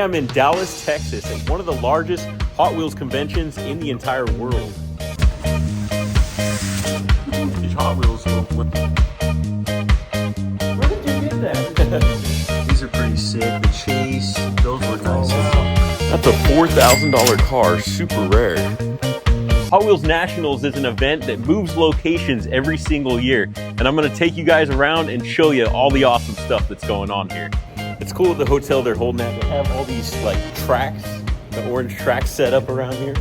I'm in Dallas, Texas, at one of the largest Hot Wheels conventions in the entire world. These Hot Wheels. Where did you get that? These are pretty sick. The Chase, those were nice. That's a $4,000 car, super rare. Hot Wheels Nationals is an event that moves locations every single year, and I'm going to take you guys around and show you all the awesome stuff that's going on here. It's cool at the hotel they're holding at. They have all these like tracks, the orange tracks set up around here.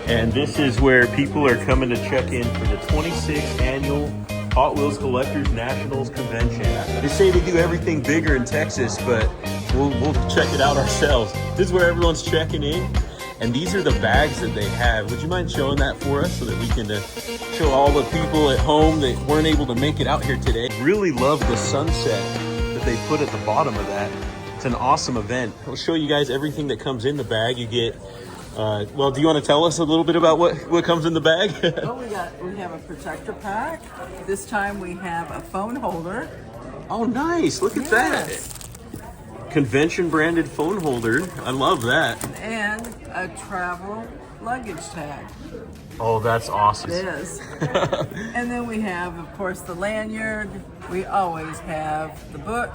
And this is where people are coming to check in for the 26th annual Hot Wheels Collectors Nationals Convention. They say they do everything bigger in Texas, but we'll check it out ourselves. This is where everyone's checking in. And these are the bags that they have. Would you mind showing that for us so that we can show all the people at home that weren't able to make it out here today? Really love the sunset that they put at the bottom of that. It's an awesome event. I'll show you guys everything that comes in the bag. You get, well, do you want to tell us a little bit about what comes in the bag? Well, we have a protector pack. This time we have a phone holder. Oh, nice. Look at that. Convention branded phone holder. I love that. And a travel luggage tag. Oh, that's awesome. It is. And then we have, of course, the lanyard. We always have the book,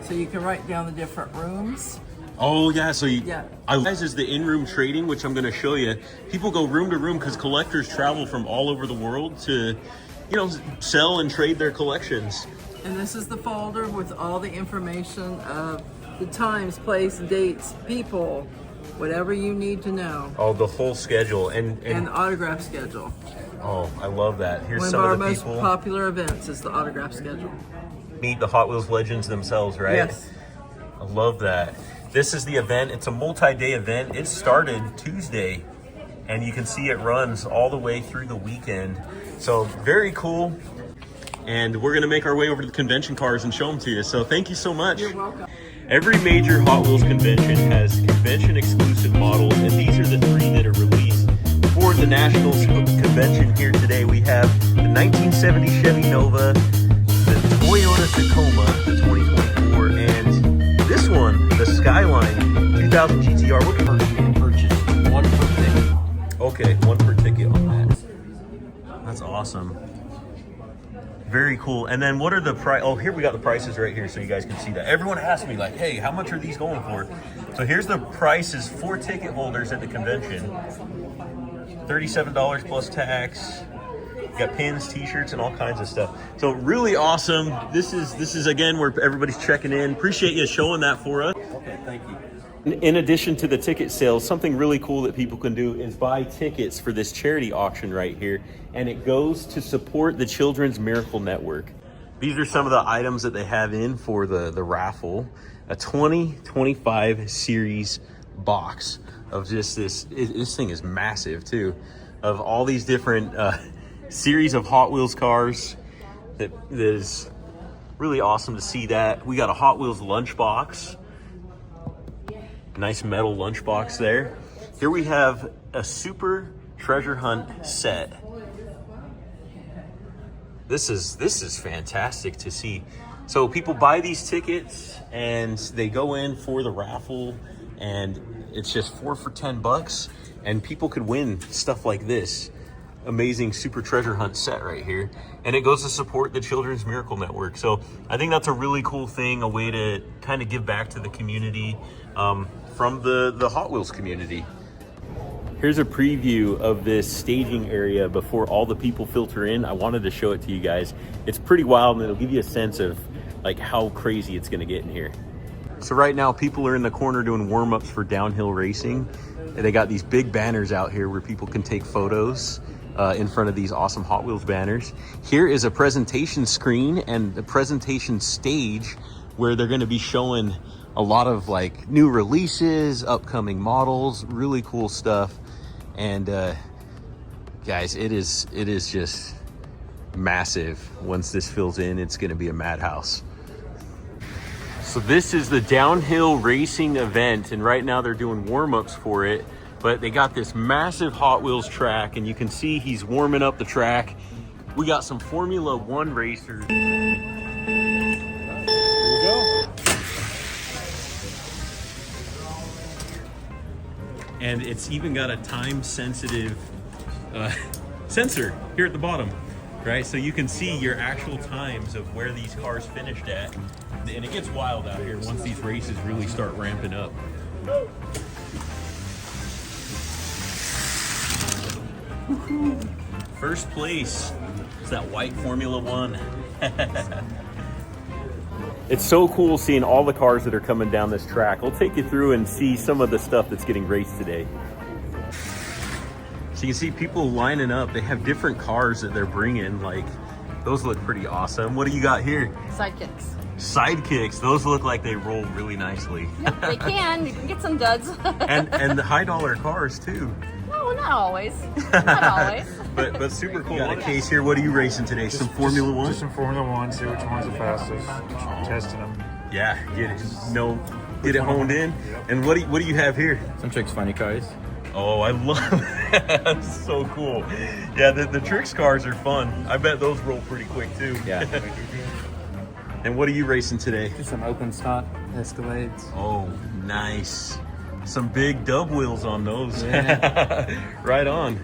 so you can write down the different rooms. Oh, yeah. So Yeah. This is the in-room trading, which I'm going to show you. People go room to room because collectors travel from all over the world to, sell and trade their collections. And this is the folder with all the information of the times, place, dates, people, whatever you need to know. Oh, the whole schedule and the autograph schedule. Oh, I love that. Here's One some of our of the most people. popular events is the autograph schedule. Meet the Hot Wheels legends themselves, right? Yes. I love that. This is the event. It's a multi-day event. It started Tuesday, and you can see it runs all the way through the weekend. So very cool. And we're going to make our way over to the convention cars and show them to you. So thank you so much. You're welcome. Every major Hot Wheels convention has convention-exclusive models, and these are the 3 that are released for the Nationals convention here today. We have the 1970 Chevy Nova, the Toyota Tacoma, the 2024, and this one, the Skyline 2000 GTR. We're going to purchase 1 per ticket. Okay, 1 per ticket on that. That's awesome. Very cool. And then what are the price? Oh, here we got the prices right here so you guys can see that. Everyone asks me like, hey, how much are these going for? So here's the prices for ticket holders at the convention. $37 plus tax. You got pins, t-shirts, and all kinds of stuff. So really awesome. This is again where everybody's checking in. Appreciate you showing that for us. Okay, thank you. In addition to the ticket sales, something really cool that people can do is buy tickets for this charity auction right here, and it goes to support the Children's Miracle Network. These are some of the items that they have in for the raffle. A 2025 series box of just this thing is massive too, of all these different series of Hot Wheels cars. That is really awesome to see that. We got a Hot Wheels lunchbox. Nice metal lunchbox there. Here we have a super treasure hunt set. This is fantastic to see. So people buy these tickets and they go in for the raffle, and it's just 4 for $10, and people could win stuff like this amazing super treasure hunt set right here, and it goes to support the Children's Miracle Network. So I think that's a really cool thing, a way to kind of give back to the community from the Hot Wheels community. Here's a preview of this staging area before all the people filter in. I wanted to show it to you guys. It's pretty wild, and it'll give you a sense of like how crazy it's gonna get in here. So right now people are in the corner doing warm-ups for downhill racing. They got these big banners out here where people can take photos in front of these awesome Hot Wheels banners. Here is a presentation screen and the presentation stage where they're going to be showing a lot of like new releases, upcoming models, really cool stuff. And guys, it is just massive. Once this fills in, it's going to be a madhouse. So this is the downhill racing event, and right now they're doing warm-ups for it, but they got this massive Hot Wheels track, and you can see he's warming up the track. We got some Formula One racers. Here we go. and it's even got a time-sensitive sensor here at the bottom, right? So you can see your actual times of where these cars finished at, and it gets wild out here once these races really start ramping up. First place is that white Formula One. It's so cool seeing all the cars that are coming down this track. I'll take you through and see some of the stuff that's getting raced today. So you can see people lining up. They have different cars that they're bringing. Like, those look pretty awesome. What do you got here? Sidekicks. Sidekicks. Those look like they roll really nicely. Yep, they can. You can get some duds. and the high dollar cars too. No, not always. Not always. But super cool. Got a case here. What are you racing today? Some Formula One? Just some Formula One. See which one's the fastest. Testing them. Yeah, get it honed in. Yep. And what do you have here? Some tricks, funny cars. Oh, I love that. That's so cool. Yeah, the tricks cars are fun. I bet those roll pretty quick too. Yeah. And what are you racing today? Just some open stock Escalades. Oh, nice. Some big dub wheels on those. Yeah. Right on.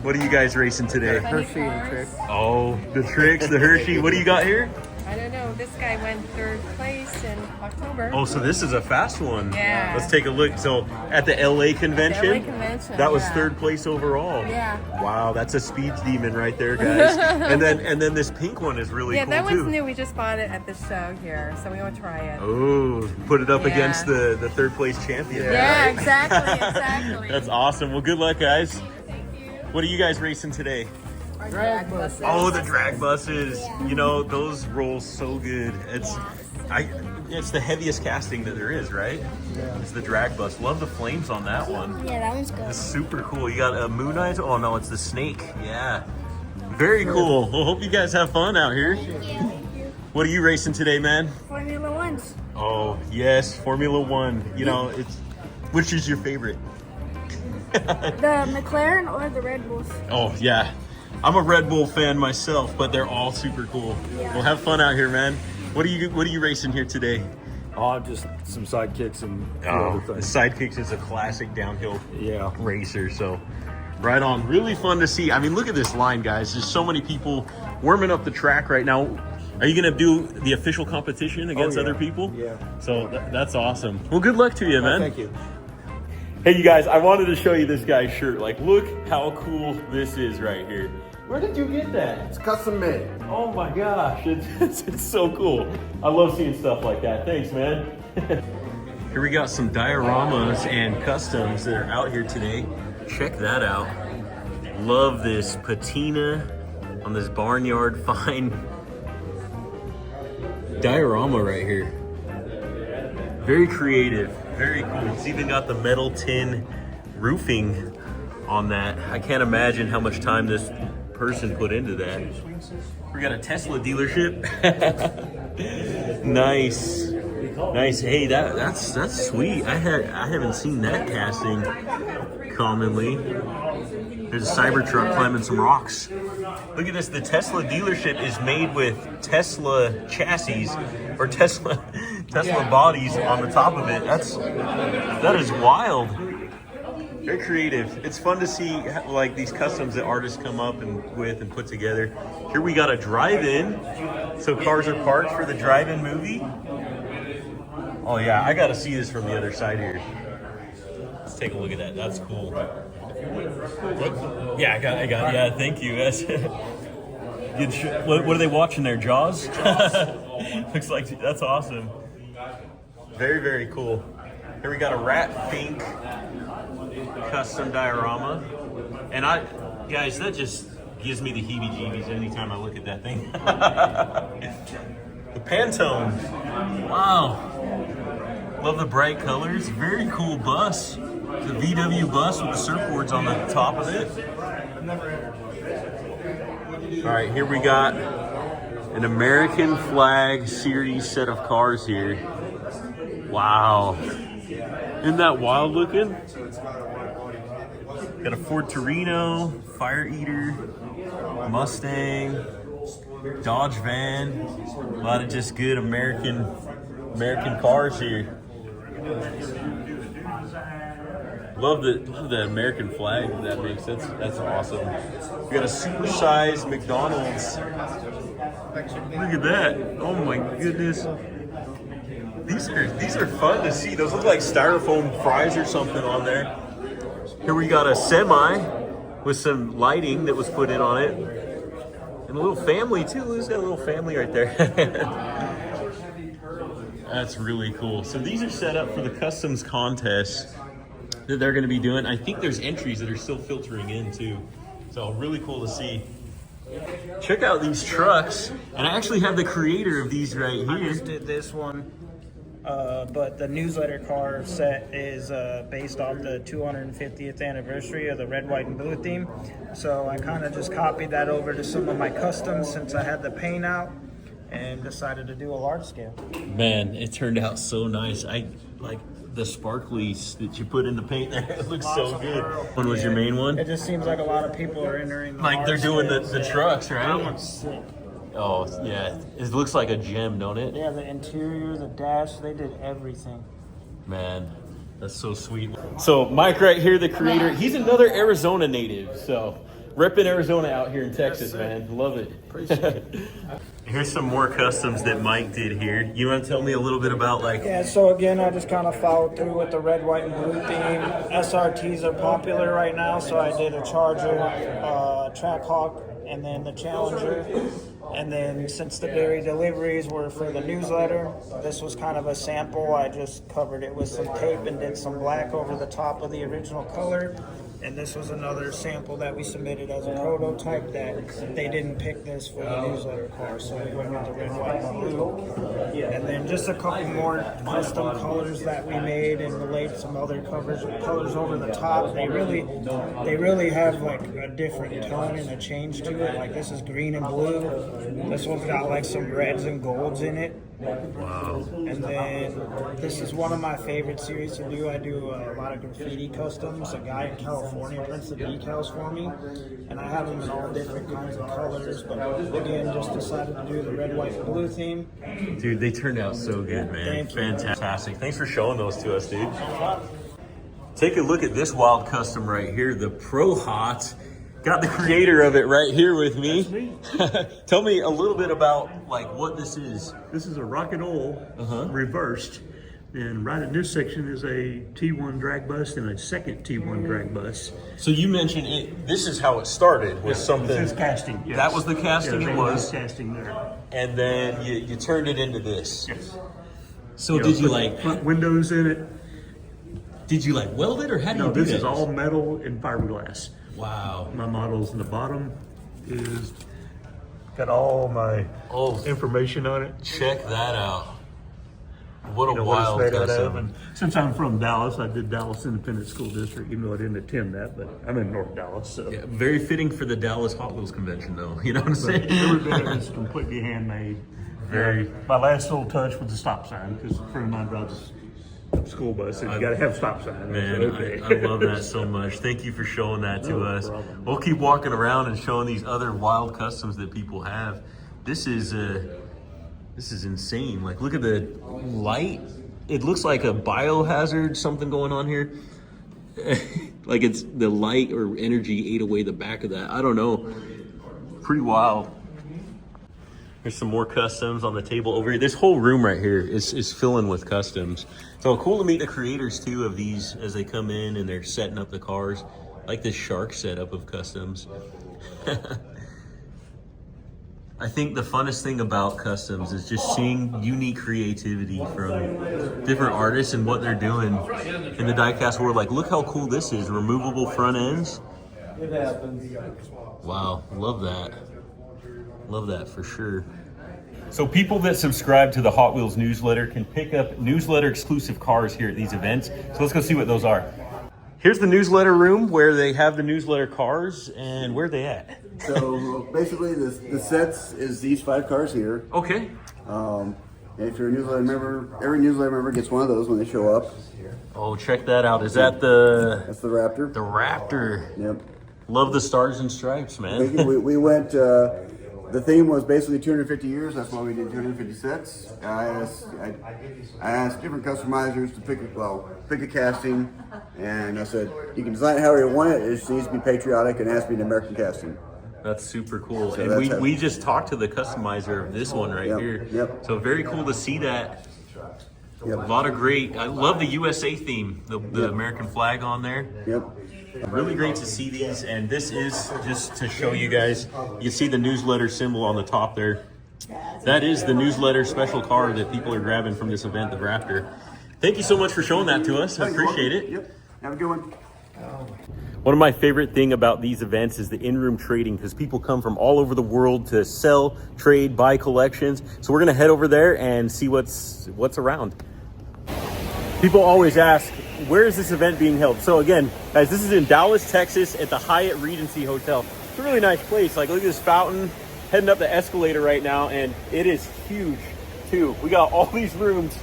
What are you guys racing today? Hershey and tricks. Oh, the tricks, the Hershey. What do you got here? I don't know. This guy went 3rd place in October. Oh, so this is a fast one. Yeah. Let's take a look. So at the LA convention, LA convention, that was yeah. 3rd place overall. Yeah. Wow, that's a speed demon right there, guys. and then this pink one is really Yeah, cool that too. one's new. We just bought it at the show here, so we want to try it. Oh, put it up Yeah. against the 3rd place champion. Yeah, right? exactly. That's awesome. Well, good luck, guys. What are you guys racing today? Drag buses. Oh, the drag buses. You know, those roll so good. It's the heaviest casting that there is, right? Yeah. It's the drag bus. Love the flames on that one. Yeah, that one's good. It's super cool. You got a Moon Eyes. Oh no, it's the snake. Yeah. Very cool. Well, hope you guys have fun out here. What are you racing today, man? Formula Ones. Oh, yes, Formula One. You know, which is your favorite? The McLaren or the Red Bulls? Oh, yeah. I'm a Red Bull fan myself, but they're all super cool. Yeah. Well, have fun out here, man. What are you racing here today? Oh, just some sidekicks and a few other The things. Sidekicks is a classic downhill Yeah. racer, so right on. Really fun to see. I mean, look at this line, guys. There's so many people warming up the track right now. Are you going to do the official competition against yeah. other people? Yeah. So that's awesome. Well, good luck to you, man. Thank you. Hey, you guys, I wanted to show you this guy's shirt. Like, look how cool this is right here. Where did you get that? It's custom made. Oh my gosh, it's so cool. I love seeing stuff like that. Thanks, man. Here we got some dioramas and customs that are out here today. Check that out. Love this patina on this barnyard fine diorama right here. Very creative, very cool. It's even got the metal tin roofing on that. I can't imagine how much time this person put into that. We got a Tesla dealership. Nice. Hey, that's sweet. I haven't seen that casting commonly. There's a Cybertruck climbing some rocks. Look at this. The Tesla dealership is made with Tesla chassis or Tesla bodies on the top of it. That is wild. Very creative. It's fun to see like these customs that artists come up and put together. Here we got a drive-in. So cars are parked for the drive-in movie. Oh yeah, I gotta see this from the other side here. Let's take a look at that. That's cool. Yeah, I got. Yeah, thank you. What are they watching there? Jaws? Looks like that's awesome. Very, very cool. Here we got a rat pink custom diorama, and guys, that just gives me the heebie-jeebies anytime I look at that thing. The Pantone. Wow. Love the bright colors. Very cool bus. The VW bus with the surfboards on the top of it. All right, here we got an American flag series set of cars here. Wow. Isn't that wild looking? Got a Ford Torino, Fire Eater, Mustang, Dodge van. A lot of just good American cars here. Love the American flag that makes. That's awesome. We got a supersized McDonald's. Look at that. Oh my goodness. These are fun to see. Those look like styrofoam fries or something on there. Here we got a semi with some lighting that was put in on it. And a little family too. Look at that little family right there. That's really cool. So these are set up for the customs contest that they're going to be doing. I think there's entries that are still filtering in too. So really cool to see. Check out these trucks. And I actually have the creator of these right I here. just did this one, but the newsletter car set is based off the 250th anniversary of the red, white, and blue theme. So I kind of just copied that over to some of my customs since I had the paint out and decided to do a large scale. Man, it turned out so nice. I like the sparklies that you put in the paint there. It looks so good. One was your main one? It just seems like a lot of people are entering the Like they're large doing scales. the trucks, right? That one's sick. Oh, yeah. It looks like a gem, don't it? Yeah, the interior, the dash, they did everything. Man, that's so sweet. So Mike right here, the creator, he's another Arizona native. So repping Arizona out here in Texas, man. Love it. Here's some more customs that Mike did here. You want to tell me a little bit about like... Yeah, so again, I just kind of followed through with the red, white, and blue theme. SRTs are popular right now, so I did a Charger, Trackhawk, and then the Challenger. And then since the dairy deliveries were for the newsletter, this was kind of a sample. I just covered it with some tape and did some black over the top of the original color. And this was another sample that we submitted as a prototype that they didn't pick this for the newsletter car, so we went with the red, white, and blue. And then just a couple more custom colors that we made and laid some other colors over the top. They really have like a different tone and a change to it. Like this is green and blue. This one's got like some reds and golds in it. Wow. And then this is one of my favorite series to do. I do a lot of graffiti customs. A guy in California prints the decals for me, and I have them in all different kinds of colors. But again, just decided to do the red, white, and blue theme. Dude, they turned out so good, man. Thank you. Fantastic. Thanks for showing those to us, dude. Take a look at this wild custom right here, the Pro Hot. Got the creator of it right here with me. That's me. Tell me a little bit about like what this is. This is a rocket oil reversed. And right in this section is a T1 drag bus and a second T1 drag bus. So you mentioned it. This is how it started. Was something This is casting. Yes. that was the casting. Yeah, it that was, casting there. and then you turned it into this. Yes. So did you put like front windows in it? did you like weld it or how do No, you do this that? is all metal and fiberglass. Wow. My models in the bottom is got all my information on it. Check that out. What a You know, wild what it's made out of. custom. And since I'm from Dallas, I did Dallas Independent School District, even though I didn't attend that, but I'm in North Dallas, so. Yeah, very fitting for the Dallas Hot Wheels convention, though. You know what I'm But saying? every bit of it's completely handmade. Very. My last little touch was the stop sign, because a friend of mine drives a school bus, and you gotta have a stop sign. Man, So, okay. I love that so much. Thank you for showing that to No us. problem. We'll keep walking around and showing these other wild customs that people have. This is insane. Like, look at the light. It looks like a biohazard something going on here. Like it's the light or energy ate away the back of that. I don't know. Pretty wild. There's some more customs on the table over here. This whole room right here is filling with customs. So cool to meet the creators too of these as they come in and they're setting up the cars. I like this shark setup of customs. I think the funnest thing about customs is just seeing unique creativity from different artists and what they're doing in the diecast world. Like, look how cool this is. Removable front ends. Wow, love that. Love that for sure. So people that subscribe to the Hot Wheels newsletter can pick up newsletter exclusive cars here at these events. So let's go see what those are. Here's the newsletter room where they have the newsletter cars, and where are they at? So basically, the sets is these 5 cars here. Okay. And if you're a newsletter member, every newsletter member gets one of those when they show up. Oh, check that out. Is that the That's the Raptor. the Raptor? Yep. Love the stars and stripes, man. We went. The theme was basically 250 years. That's why we did 250 sets. I asked different customizers to pick a casting. And I said, you can design it however you want it. It just needs to be patriotic and it has to be an American casting. That's super cool. So And that's we just talked to the customizer of this one right here. Yep. So very cool to see that. Yep. A lot of great, I love the USA theme, the American flag on there. Yep. Really great to see these. And this is just to show you guys, you see the newsletter symbol on the top there. That is the newsletter special card that people are grabbing from this event, the Raptor. Thank you so much for showing that to us. I appreciate it. Yep. Have a good one. One of my favorite thing about these events is the in-room trading, because people come from all over the world to sell, trade, buy collections. So we're gonna head over there and see what's around. People always ask, where is this event being held? So again, guys, this is in Dallas, Texas at the Hyatt Regency Hotel. It's a really nice place. Like, look at this fountain, heading up the escalator right now, and it is huge too. We got all these rooms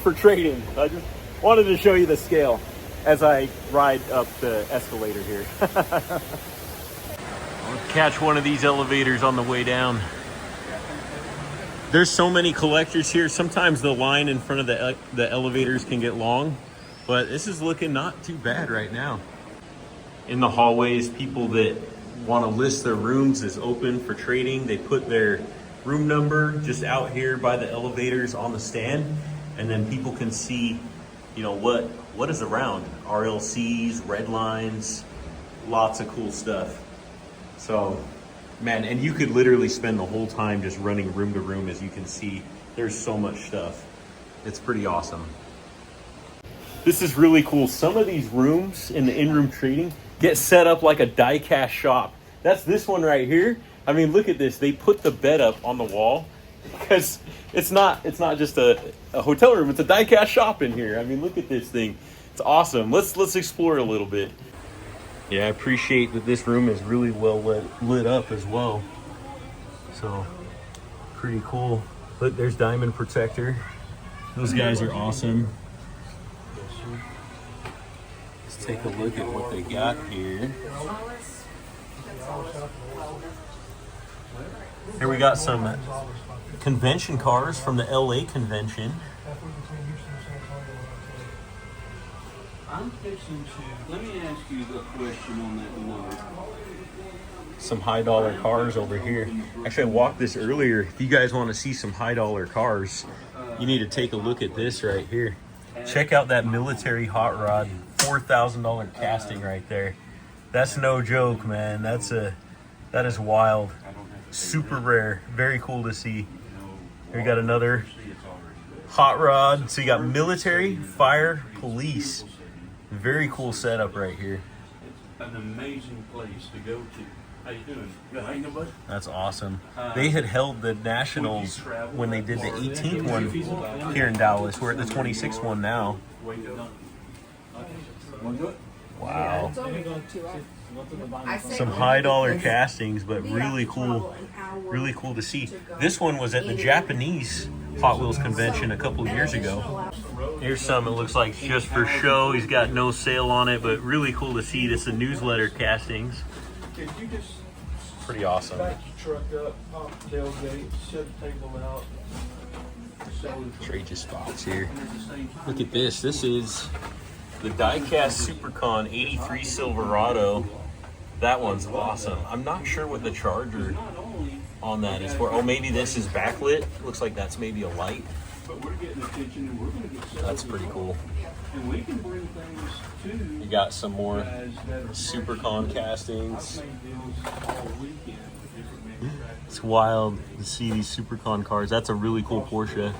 for trading. I just wanted to show you the scale as I ride up the escalator here. I'll catch one of these elevators on the way down. There's so many collectors here. Sometimes the line in front of the elevators can get long, but this is looking not too bad right now. In the hallways, people that want to list their rooms is open for trading. They put their room number just out here by the elevators on the stand, and then people can see, you know, what is around. RLCs, red lines, lots of cool stuff. So, man, and you could literally spend the whole time just running room to room. As you can see, there's so much stuff. It's pretty awesome. This is really cool. Some of these rooms in the in-room trading get set up like a diecast shop. That's this one right here. I mean, look at this. They put the bed up on the wall because it's not just a hotel room. It's a diecast shop in here. I mean, look at this thing. It's awesome. Let's explore it a little bit. Yeah, I appreciate that this room is really well lit up as well. So, pretty cool. Look, there's Diamond Protector. Those guys are awesome. Let's take a look at what they got here. Here we got some convention cars from the LA convention. I'm fixing to, let me ask you a question on that note. Some high dollar cars over here. Actually, I walked this earlier. If you guys want to see some high dollar cars, you need to take a look at this right here. Check out that military hot rod, $4,000 casting right there. That's no joke, man. That is wild. Super rare. Very cool to see. Here we got another hot rod. So you got military, fire, police. Very cool setup right here. An amazing place to go to. How you doing? Good. How you doing, bud? That's awesome. They had held the Nationals when they did the 18th one here in Dallas. We're at the 26th one now. Wow. Some high dollar castings, but really cool to see. This one was at the Japanese Hot Wheels convention a couple years ago. Here's some, it looks like just for show. He's got no sale on it, but really cool to see. This is newsletter castings. Pretty awesome. Truck up, pop the tailgate, set the table out. Trade your spots here. Look at this. This is the Diecast Supercon 83 Silverado. That one's awesome. I'm not sure what the charger on that is for. Oh, maybe this is backlit. Looks like that's maybe a light. But we're getting attention and we're going to get That's pretty cool. And we can bring things to You got some more Supercon castings. It's wild to see these Supercon cars. That's a really cool Porsche.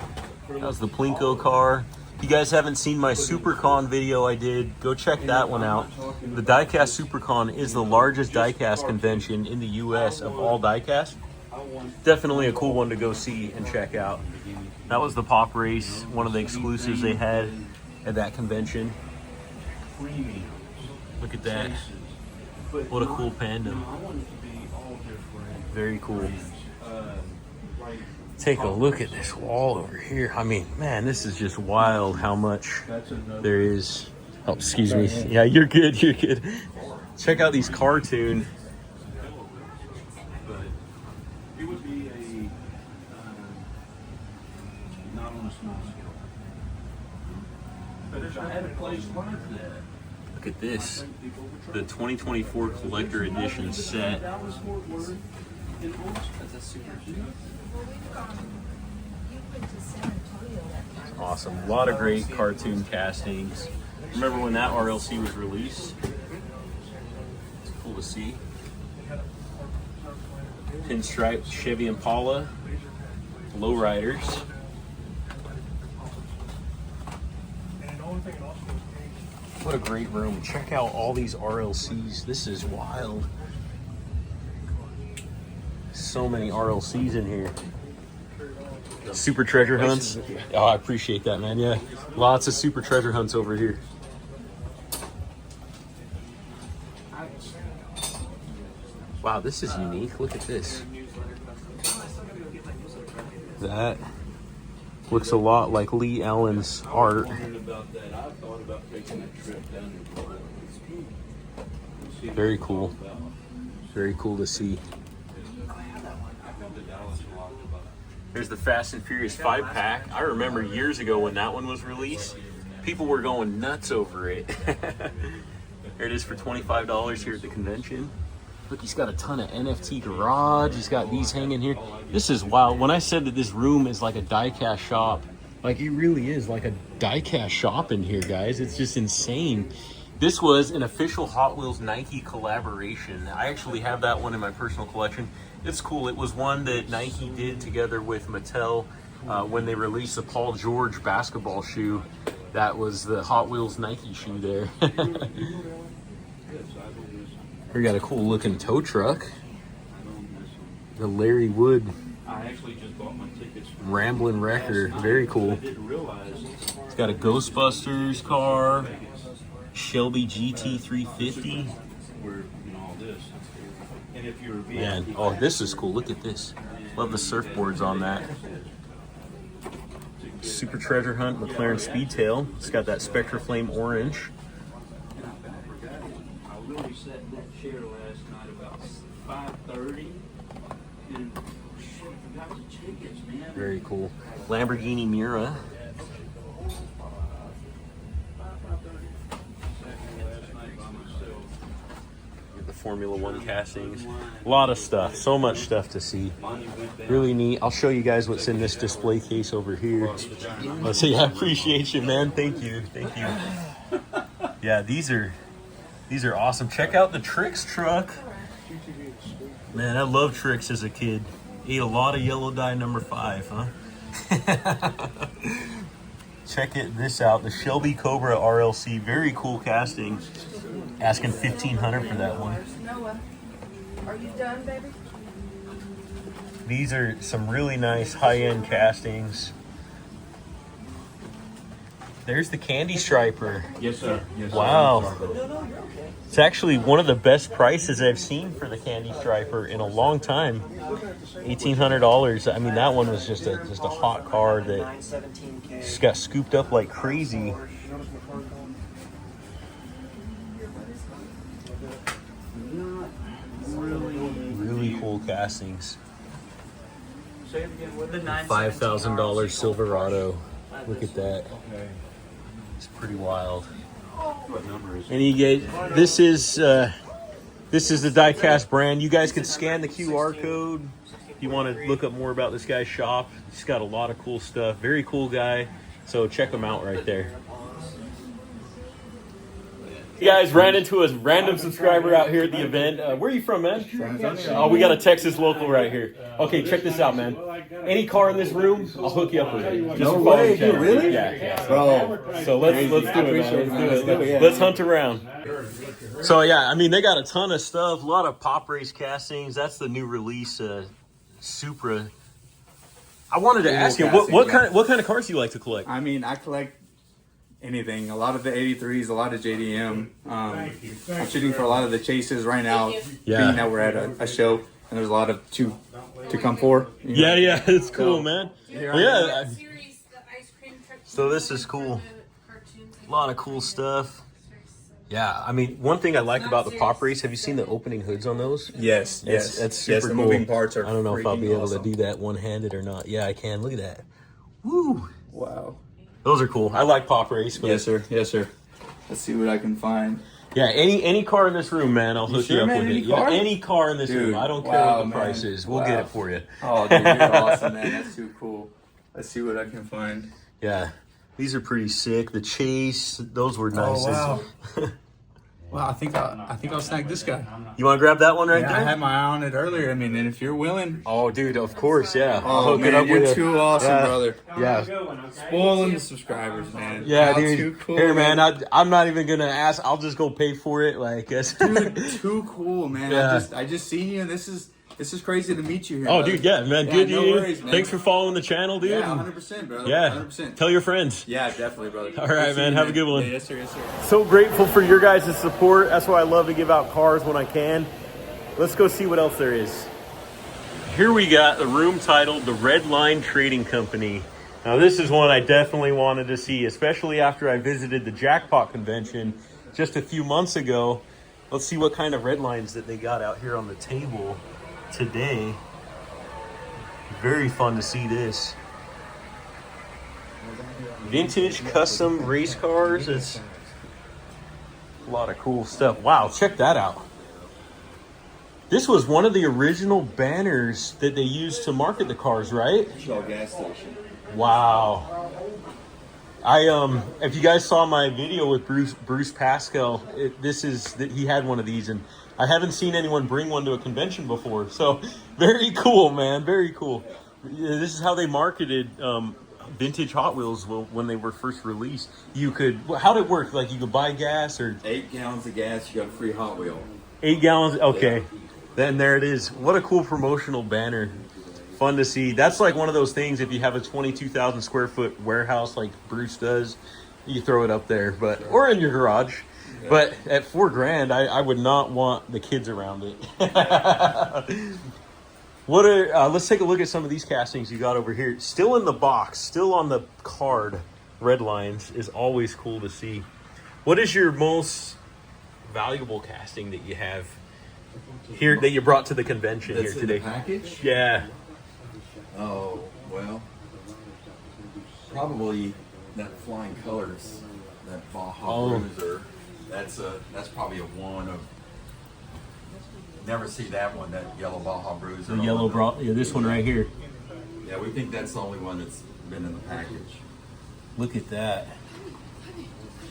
That was the Plinko car. If you guys haven't seen my Supercon video I did, go check that one out. The Diecast Supercon is the largest diecast convention in the US of all diecast. Definitely a cool one to go see and check out. That was the Pop Race, one of the exclusives they had at that convention. Look at that. What a cool Panda. Very cool. Take a look at this wall over here. I mean, man, this is just wild how much there is. Oh, excuse me. Yeah, you're good. You're good. Check out these cartoon. It would be a not on a small scale. But if I had a place like that, Look at this. The 2024 collector edition set. Awesome. A lot of great cartoon castings. Remember when that RLC was released? It's cool to see. Pinstripe Chevy Impala. Lowriders. What a great room. Check out all these RLCs. This is wild. So many RLCs in here. Super treasure hunts. Oh, I appreciate that, man. Yeah. Lots of super treasure hunts over here. Wow, this is unique. Look at this. That looks a lot like Lee Allen's art. Very cool. Very cool to see. There's the Fast and Furious 5-pack. I remember years ago when that one was released, people were going nuts over it. There it is for $25 here at the convention. Look, he's got a ton of NFT garage. He's got these hanging here. This is wild. When I said that this room is like a diecast shop, like it really is like a diecast shop in here, guys. It's just insane. This was an official Hot Wheels Nike collaboration. I actually have that one in my personal collection. It's cool. It was one that Nike did together with Mattel when they released the Paul George basketball shoe. That was the Hot Wheels Nike shoe there. We got a cool looking tow truck. The Larry Wood Ramblin' Wrecker. Very cool. It's got a Ghostbusters car. Shelby GT350. Man, oh, this is cool. Look at this. Love the surfboards on that. Super Treasure Hunt McLaren Speedtail. It's got that Spectra Flame orange. I literally sat in that chair last night about 5:30 and forgot the tickets, man. Very cool. Lamborghini Miura. The Formula One castings. A lot of stuff. So much stuff to see. Really neat. I'll show you guys what's in this display case over here. Let's see. I appreciate you, man. Thank you. Thank you. Yeah, these are awesome. Check out the Trix truck. Man, I loved Trix as a kid. Ate a lot of yellow dye number 5, huh? Check this out. The Shelby Cobra RLC. Very cool casting. Asking $1,500 for that one. Noah, are you done, baby? These are some really nice high-end castings. There's the Candy Striper. Yes, sir. Yes, Wow. sir. It's actually one of the best prices I've seen for the Candy Striper in a long time. $1,800. I mean, that one was just a hot car that just got scooped up like crazy. Really cool castings. $5,000 Silverado. Look at that. It's pretty wild. And you get this is the Diecast brand. You guys can scan the QR code if you want to look up more about this guy's shop. He's got a lot of cool stuff. Very cool guy. So check him out right there. You guys ran into a random subscriber out here at the event. Where are you from, man? Oh, we got a Texas local right here. Okay, check this out, man. Any car in this room, I'll hook you up with it. Just No for way, following dude, really? Yeah. Bro. So let's do it, man. Let's do it. Let's hunt around. So yeah, I mean they got a ton of stuff. A lot of pop race castings. That's the new release, Supra. I wanted to ask you what kind of cars do you like to collect? I mean, I collect anything. A lot of the 83s, a lot of JDM. I'm shooting for a lot of the chases right now, being that we're at a show and there's a lot of to come for. You know? Yeah, it's cool, man. Well, Yeah. So this is cool. A lot of cool stuff. Yeah, I mean, one thing I like about the pop race, have you seen the opening hoods on those? Yes. That's super yes, the cool. moving parts are I don't know if I'll be able awesome. to do that one-handed or not. Yeah, I can. Look at that. Woo. Wow. Those are cool. I like pop race. But Yes, sir. Yes, sir. Let's see what I can find. Yeah, any car in this room, man, I'll hook you up with it. Yeah, any car in this room. I don't care what the price is. We'll get it for you. Oh, dude, you're awesome, man. That's too cool. Let's see what I can find. Yeah, these are pretty sick. The Chase, those were nice. Oh, wow. Well, I think I'll snag this guy. You want to grab that one right there? I had my eye on it earlier. I mean, and if you're willing. Oh, dude, of course, yeah. Oh, man, you're too awesome, brother. Yeah. Spoiling the subscribers, man. Yeah, wow, dude. Too cool, Here, man, I'm not even going to ask. I'll just go pay for it. Like, dude, too cool, man. Yeah. I just seen you. This is crazy to meet you here. Oh, brother. dude, yeah, man. Good no dude. worries, man. Thanks for following the channel, dude. Yeah, 100%, brother. Yeah. 100%. Tell your friends. Yeah, definitely, brother. All right, man. Have a good one. Yeah, yes, sir. Yes, sir. So grateful for your guys' support. That's why I love to give out cars when I can. Let's go see what else there is. Here we got a room titled The Red Line Trading Company. Now this is one I definitely wanted to see, especially after I visited the Jackpot convention just a few months ago. Let's see what kind of red lines that they got out here on the table today. Very fun to see this. Vintage custom race cars. It's a lot of cool stuff. Wow, check that out. This was one of the original banners that they used to market the cars, right? Shell gas station. Wow. If you guys saw my video with Bruce Pascal, he had one of these, and I haven't seen anyone bring one to a convention before. So very cool, man. Very cool. This is how they marketed vintage Hot Wheels when they were first released. How'd it work? Like you could buy gas or 8 gallons of gas, you got a free Hot Wheel. 8 gallons. Okay. Yeah. Then there it is. What a cool promotional banner. Fun to see. That's like one of those things, if you have a 22,000 square foot warehouse like Bruce does, you throw it up there, or in your garage. Yeah. But at $4,000, I would not want the kids around it. Let's take a look at some of these castings you got over here. Still in the box, still on the card. Red lines is always cool to see. What is your most valuable casting that you have here that you brought to the convention That's here today? In the package? Yeah. Oh, well, probably that Flying Colors, that Baja Bruiser. That's probably a one of. Never see that one, that yellow Baja Bruiser. The yellow this one right here. Yeah, we think that's the only one that's been in the package. Look at that.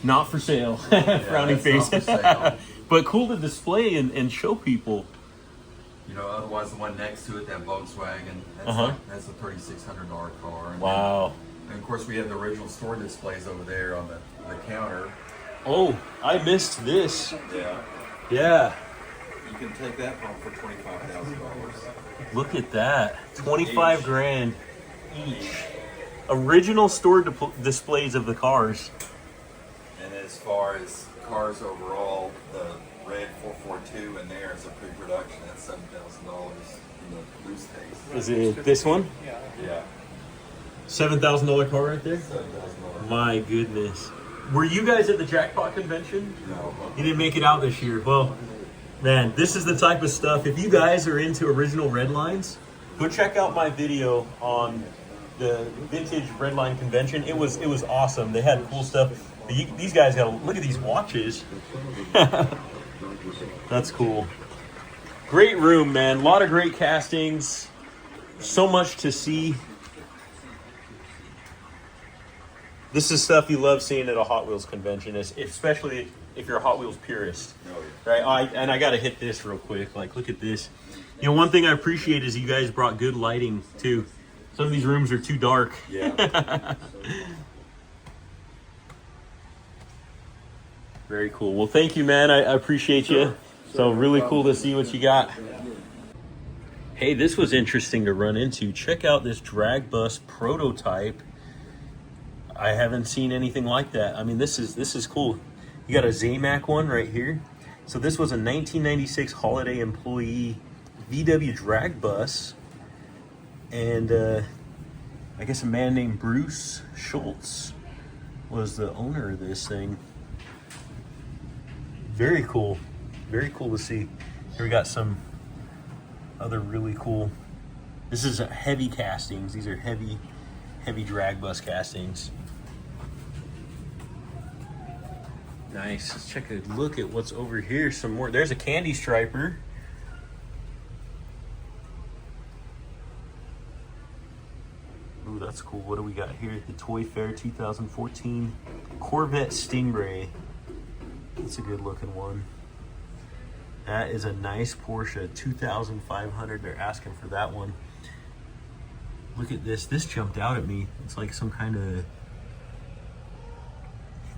Not for sale. Frowning face. Not for sale. But cool to display and show people. You know, otherwise the one next to it, that Volkswagen, that's a $3,600 car. And wow. And of course we have the original store displays over there on the counter. Oh, I missed this. Yeah. Yeah. You can take that home for $25,000. Look at that. 25 grand each. Original store displays of the cars. And as far as cars overall, the red 442 in there is a pre-production at $7,000 in the loose case. Is it this one? Yeah. $7,000 car right there? $7,000. My goodness. Were you guys at the Jackpot convention? No. You didn't make it out this year. Well, man, this is the type of stuff. If you guys are into original red lines, go check out my video on the vintage red line convention. It was awesome. They had cool stuff. These guys look at these watches. That's cool. Great room, man. A lot of great castings. So much to see. This is stuff you love seeing at a Hot Wheels convention, especially if you're a Hot Wheels purist. Right? I got to hit this real quick. Like, look at this. You know, one thing I appreciate is you guys brought good lighting, too. Some of these rooms are too dark. Yeah. Very cool. Well, thank you, man. I appreciate you. So really cool to see what you got. Hey, this was interesting to run into. Check out this drag bus prototype. I haven't seen anything like that. I mean, this is cool. You got a Zamac one right here. So this was a 1996 Holiday Employee VW drag bus. And I guess a man named Bruce Schultz was the owner of this thing. Very cool. Very cool to see. Here we got some other really cool. This is heavy castings. These are heavy drag bus castings. Nice. Let's check a look at what's over here. Some more. There's a candy striper. Ooh, that's cool. What do we got here at the Toy Fair 2014? Corvette Stingray. That's a good looking one. That is a nice Porsche, 2,500. They're asking for that one. Look at this. This jumped out at me. It's like some kind of...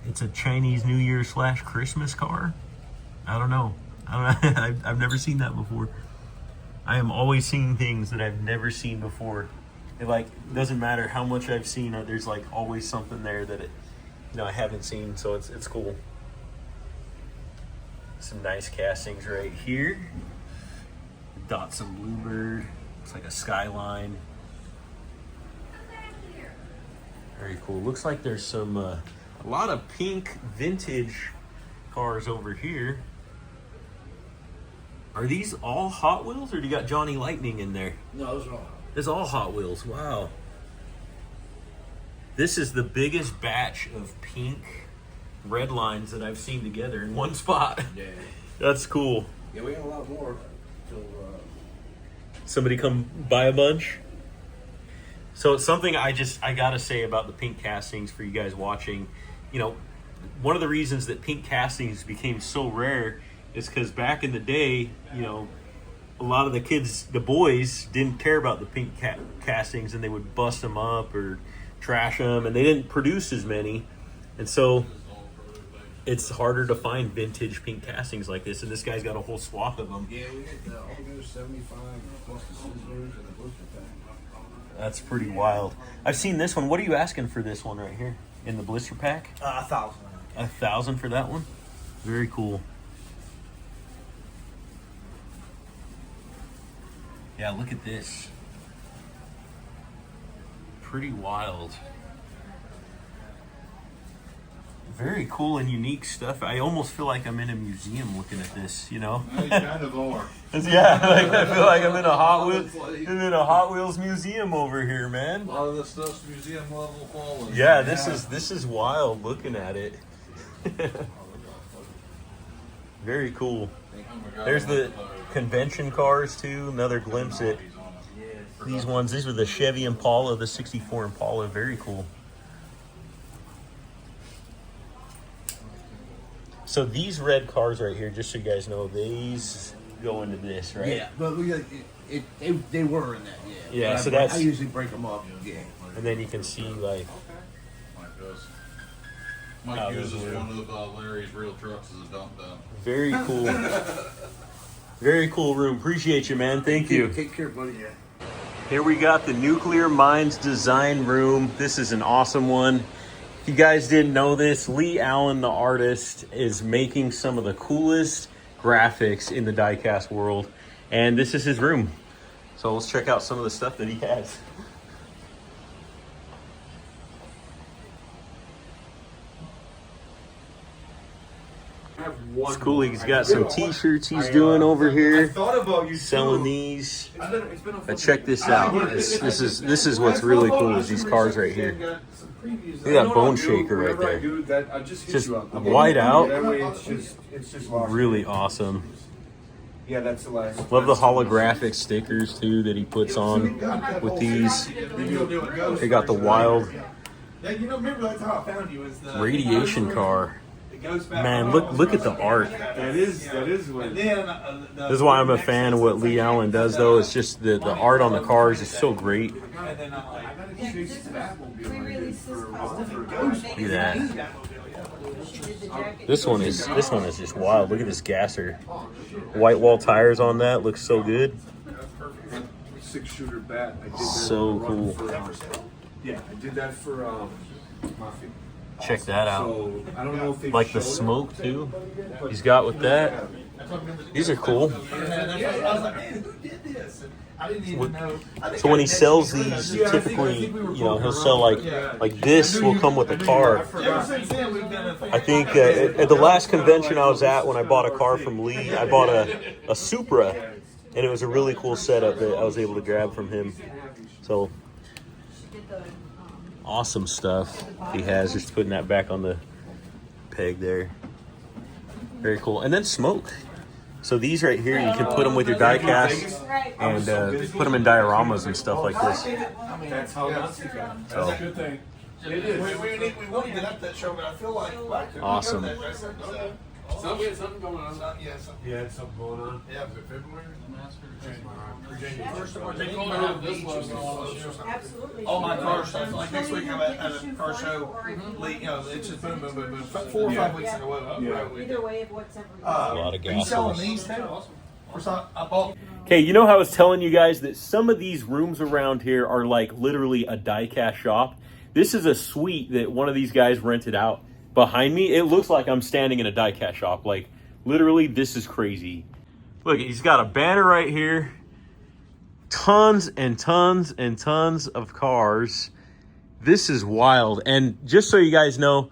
It's a Chinese New Year / Christmas car. I don't know. I've never seen that before. I am always seeing things that I've never seen before. It like doesn't matter how much I've seen. There's like always something there that I haven't seen. So it's cool. Some nice castings right here. Datsun Bluebird. It's like a Skyline. Very cool. Looks like there's some a lot of pink vintage cars over here. Are these all Hot Wheels, or do you got Johnny Lightning in there? No, those are all. It's all Hot Wheels. Wow. This is the biggest batch of pink red lines that I've seen together in one spot. Yeah. That's cool. Yeah, we got a lot more. So, Somebody come buy a bunch. So it's something I gotta say about the pink castings for you guys watching. One of the reasons that pink castings became so rare is because back in the day, a lot of the kids, the boys, didn't care about the pink castings, and they would bust them up or trash them, and they didn't produce as many. And so it's harder to find vintage pink castings like this, and this guy's got a whole swath of them. yeah, we got altogether 75 plus the scissors and the blister pack. That's pretty wild. I've seen this one. What are you asking for this one right here in the blister pack? 1,000. 1,000 for that one? Very cool. Yeah, look at this. Pretty wild. Very cool and unique stuff. I almost feel like I'm in a museum looking at this, Well, you kind of are. Yeah, I feel like I'm in a Hot Wheels museum over here, man. A lot of this stuff's museum level quality. Yeah, this is wild looking at it. Very cool. There's the convention cars too. Another glimpse at these ones. These are the Chevy Impala, the 64 Impala. Very cool. So these red cars right here, just so you guys know, these go into this, right? Yeah, but they were in that. Yeah. Yeah, so I usually break them up. Yeah. And then you can see like. Mike uses one of Larry's real trucks as a dump dump. Very cool. Very cool room. Appreciate you, man. Thank you. Take care, buddy. Yeah. Here we got the Nuclear Mines Design Room. This is an awesome one. If you guys didn't know this, Lee Allen, the artist, is making some of the coolest graphics in the diecast world. And this is his room. So let's check out some of the stuff that he has. It's cool. He's got some t-shirts he's doing over here. Selling these. But check this out. This is what's really cool is these cars right here. Look at that bone shaker right there. Just white out. Really awesome. Yeah, that's the last. Love the holographic stickers too that he puts on with these. They got the wild radiation car. Man, look at the art. That is what. This is why I'm a fan of what Lee Allen does, though. It's just the art on the cars is so great. Look at that. This one is just wild. Look at this gasser. White wall tires on that. Looks so good. 6-shooter bat. I did So cool. Yeah, I did that for Check that out. So I don't know if they Like the smoke too. He's got with that. These are cool. So when he sells these, typically, he'll sell like this will come with the car. I think at the last convention I was at, when I bought a car from Lee, I bought a Supra, and it was a really cool setup that I was able to grab from him. So awesome stuff he has. Just putting that back on the peg there. Very cool. And then smoke. So these right here, you can put them with your diecast and put them in dioramas and stuff like this. That's how nuts you go. That's a good thing. It is. We want to get up that show, but I feel like awesome. Something going on. Yeah, something going on. Yeah, is it February? Absolutely. All my car stuff. Like next week, I'm at a car show. You know, it's just boom, boom, boom, boom. 4 or 5 weeks in a row. Either way of what's ever. A lot of Are you selling these too? I bought. Okay, you know how I was telling you guys that some of these rooms around here are like literally a diecast shop? This is a suite that one of these guys rented out. Behind me, it looks like I'm standing in a diecast shop. Like, literally, this is crazy. Look, he's got a banner right here. Tons and tons and tons of cars. This is wild. And just so you guys know,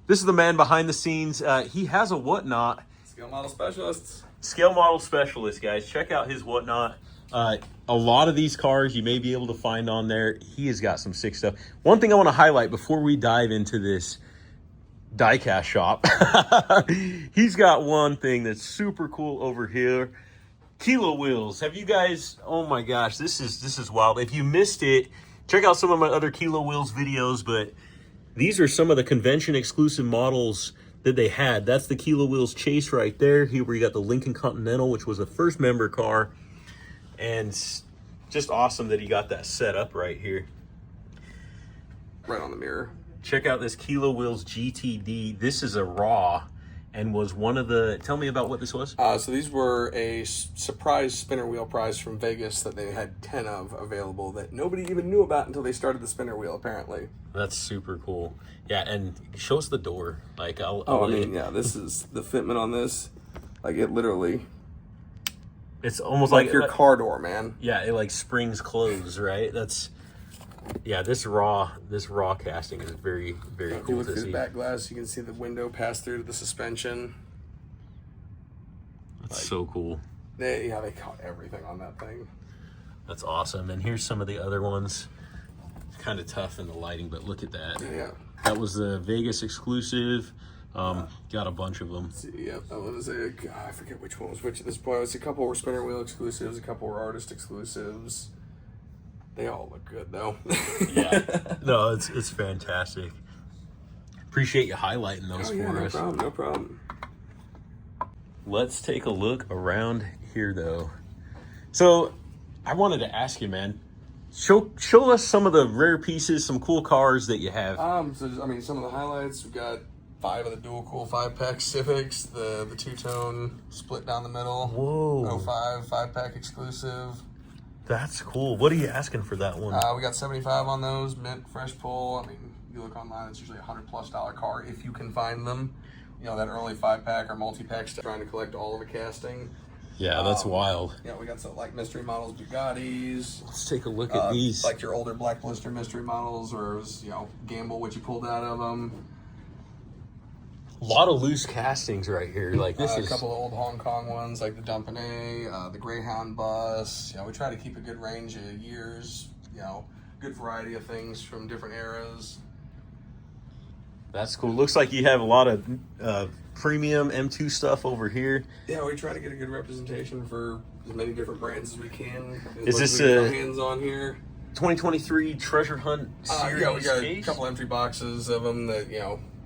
this is the man behind the scenes. He has a whatnot. Scale model specialists. Scale model specialist, guys. Check out his whatnot. A lot of these cars you may be able to find on there. He has got some sick stuff. One thing I want to highlight before we dive into this diecast shop, he's got one thing that's super cool over here. Kilo wheels. Have you guys, oh my gosh, this is wild. If you missed it, check out some of my other Kilo wheels videos, but these are some of the convention exclusive models that they had. That's the Kilo wheels Chase right there. Here we got the Lincoln Continental, which was the first member car, and just awesome that he got that set up right here. Right on the mirror. Check out this Kilo Wheels GTD. This is a raw and was one of the... Tell me about what this was. So these were a surprise spinner wheel prize from Vegas that they had 10 of available that nobody even knew about until they started the spinner wheel, apparently. That's super cool. Yeah, and show us the door. Like, yeah, this is the fitment on this. Like, it literally... It's almost like your car door, man. Yeah, it like springs closed, right? That's... Yeah, this raw casting is very, very cool. If you look through the back glass, you can see the window pass through to the suspension. That's so cool. They caught everything on that thing. That's awesome. And here's some of the other ones. Kind of tough in the lighting, but look at that. Yeah. That was the Vegas exclusive. Got a bunch of them. Yeah, that was I forget which one was which at this point. It was a couple were spinner wheel exclusives, a couple were artist exclusives. They all look good though. Yeah. No, it's fantastic. Appreciate you highlighting those for us. No problem. Let's take a look around here though. So I wanted to ask you, man, show us some of the rare pieces, some cool cars that you have. So I mean, some of the highlights, we've got 5 of the dual cool 5-pack Civics, the two-tone split down the middle. Whoa. 05 5-pack exclusive. That's cool. What are you asking for that one? We got 75 on those, mint, fresh pull. I mean, you look online, it's usually a $100+ car if you can find them. You know, that early 5-pack or multi-pack stuff, trying to collect all of the casting. Yeah, that's wild. Yeah, we got some like mystery models, Bugattis. Let's take a look at these. Like your older Black Blister mystery models, or it was, Gamble, what you pulled out of them. A lot of loose castings right here. Like this is a couple of old Hong Kong ones, like the Dumpin' the Greyhound bus. We try to keep a good range of years. Good variety of things from different eras. That's cool. Looks like you have a lot of premium M2 stuff over here. Yeah, we try to get a good representation for as many different brands as we can. Is this hands on here? 2023 Treasure Hunt series? Yeah, we got a couple empty boxes of them that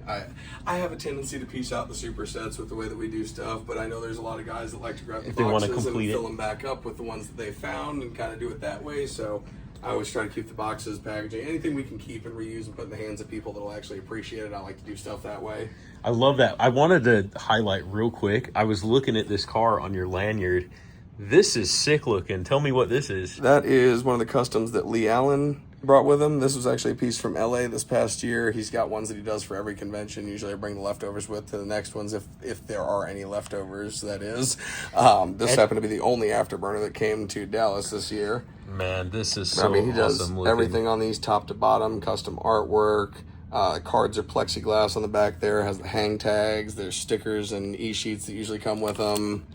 I have a tendency to piece out the supersets with the way that we do stuff, but I know there's a lot of guys that like to grab the boxes and fill them back up with the ones that they found and kind of do it that way. So I always try to keep the boxes, packaging, anything we can keep and reuse and put in the hands of people that will actually appreciate it. I like to do stuff that way. I love that. I wanted to highlight real quick. I was looking at this car on your lanyard. This is sick looking. Tell me what this is. That is one of the customs that Lee Allen brought with him. This was actually a piece from LA this past year. He's got ones that he does for every convention. Usually I bring the leftovers with to the next ones if there are any leftovers, that is. This happened to be the only afterburner that came to Dallas this year. Man, this is so he does awesome looking. Everything on these top to bottom, custom artwork. Cards are plexiglass on the back there. Has the hang tags. There's stickers and e-sheets that usually come with them.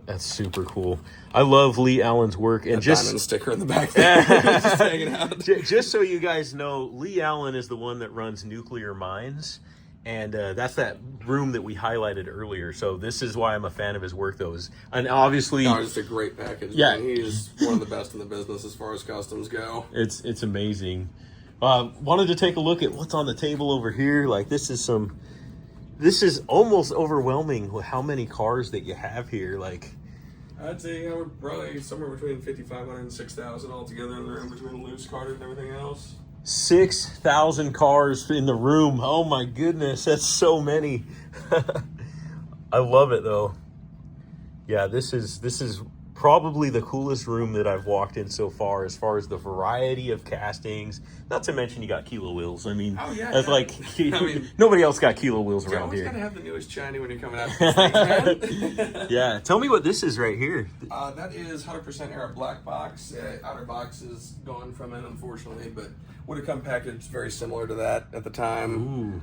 That's super cool. I love Lee Allen's work, and just diamond sticker in the back there, just hanging out. Just so you guys know, Lee Allen is the one that runs Nuclear Minds, And that's that room that we highlighted earlier. So this is why I'm a fan of his work, though. And obviously, just a great package. Yeah, man. He is one of the best in the business as far as customs go. It's amazing. Wanted to take a look at what's on the table over here. Like this is almost overwhelming with how many cars that you have here. Like I'd say we're probably somewhere between 5,500 and 6,000 altogether in the room between loose cars and everything else. 6,000 cars in the room. Oh my goodness, that's so many. I love it though. Yeah, this is probably the coolest room that I've walked in so far as the variety of castings. Not to mention you got kilo wheels. I mean, that's like nobody else got kilo wheels around here. You always gotta have the newest shiny when you're coming out. Man. Yeah, tell me what this is right here. That is 100% era black box. Outer box is gone from it, unfortunately, but would have come packaged very similar to that at the time. Ooh.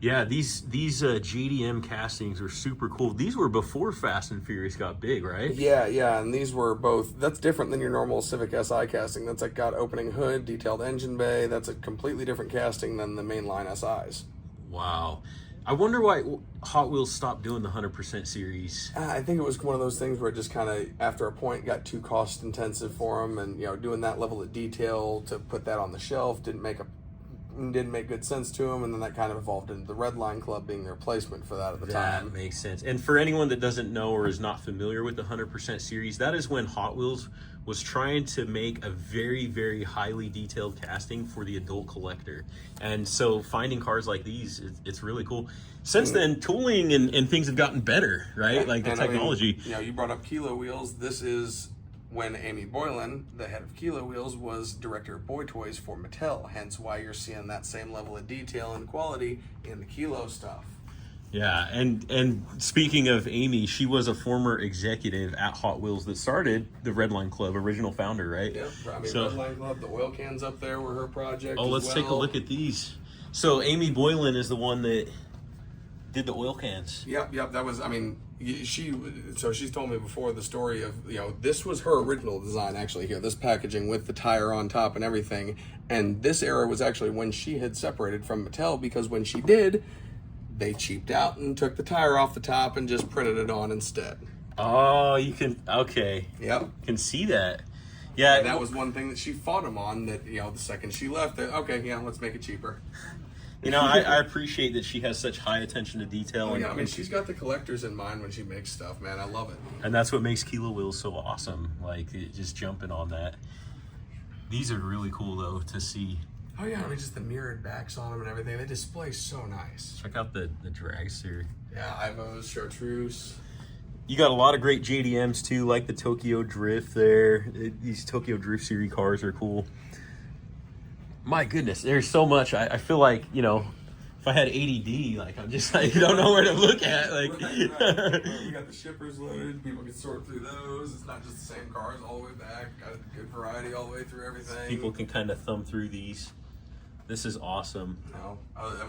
Yeah, these JDM castings are super cool. These were before Fast and Furious got big, right? Yeah, and these were both. That's different than your normal Civic Si casting. That's like got opening hood, detailed engine bay. That's a completely different casting than the mainline SIs. Wow. I wonder why Hot Wheels stopped doing the 100% series. I think it was one of those things where it just kind of, after a point, got too cost intensive for them, and doing that level of detail to put that on the shelf didn't make good sense to them, and then that kind of evolved into the Red Line Club being the replacement for that at the time. That makes sense. And for anyone that doesn't know or is not familiar with the 100% series, that is when Hot Wheels was trying to make a very, very highly detailed casting for the adult collector. And so finding cars like these, it's really cool. Since then, tooling and things have gotten better, right? Yeah. Like the technology. I mean, you brought up Kilo Wheels. This is when Amy Boylan, the head of Kilo Wheels, was director of Boy Toys for Mattel, hence why you're seeing that same level of detail and quality in the Kilo stuff. Yeah, and speaking of Amy, she was a former executive at Hot Wheels that started the Red Line Club, original founder, right? Yep, Red Line Club, the oil cans up there were her project. Oh, let's take a look at these. So Amy Boylan is the one that did the oil cans. Yep, that was, she's told me before the story of, this was her original design actually here, this packaging with the tire on top and everything. And this era was actually when she had separated from Mattel, because when she did, they cheaped out and took the tire off the top and just printed it on instead. Oh, you can, okay. Yep. Can see that. Yeah. And that was one thing that she fought him on, that, the second she left, let's make it cheaper. I appreciate that she has such high attention to detail. She's got the collectors in mind when she makes stuff, man. I love it. And that's what makes Kilo Wheels so awesome. Like, just jumping on that. These are really cool, though, to see. Oh, yeah, just the mirrored backs on them and everything. They display so nice. Check out the dragster. Yeah, Ivos, Chartreuse. You got a lot of great JDMs, too, like the Tokyo Drift there. These Tokyo Drift series cars are cool. My goodness, there's so much. I feel like, if I had ADD, like, I'm just like, you don't know where to look at. Like, right. You got the shippers loaded. People can sort through those. It's not just the same cars all the way back. Got a good variety all the way through everything. People can kind of thumb through these. This is awesome.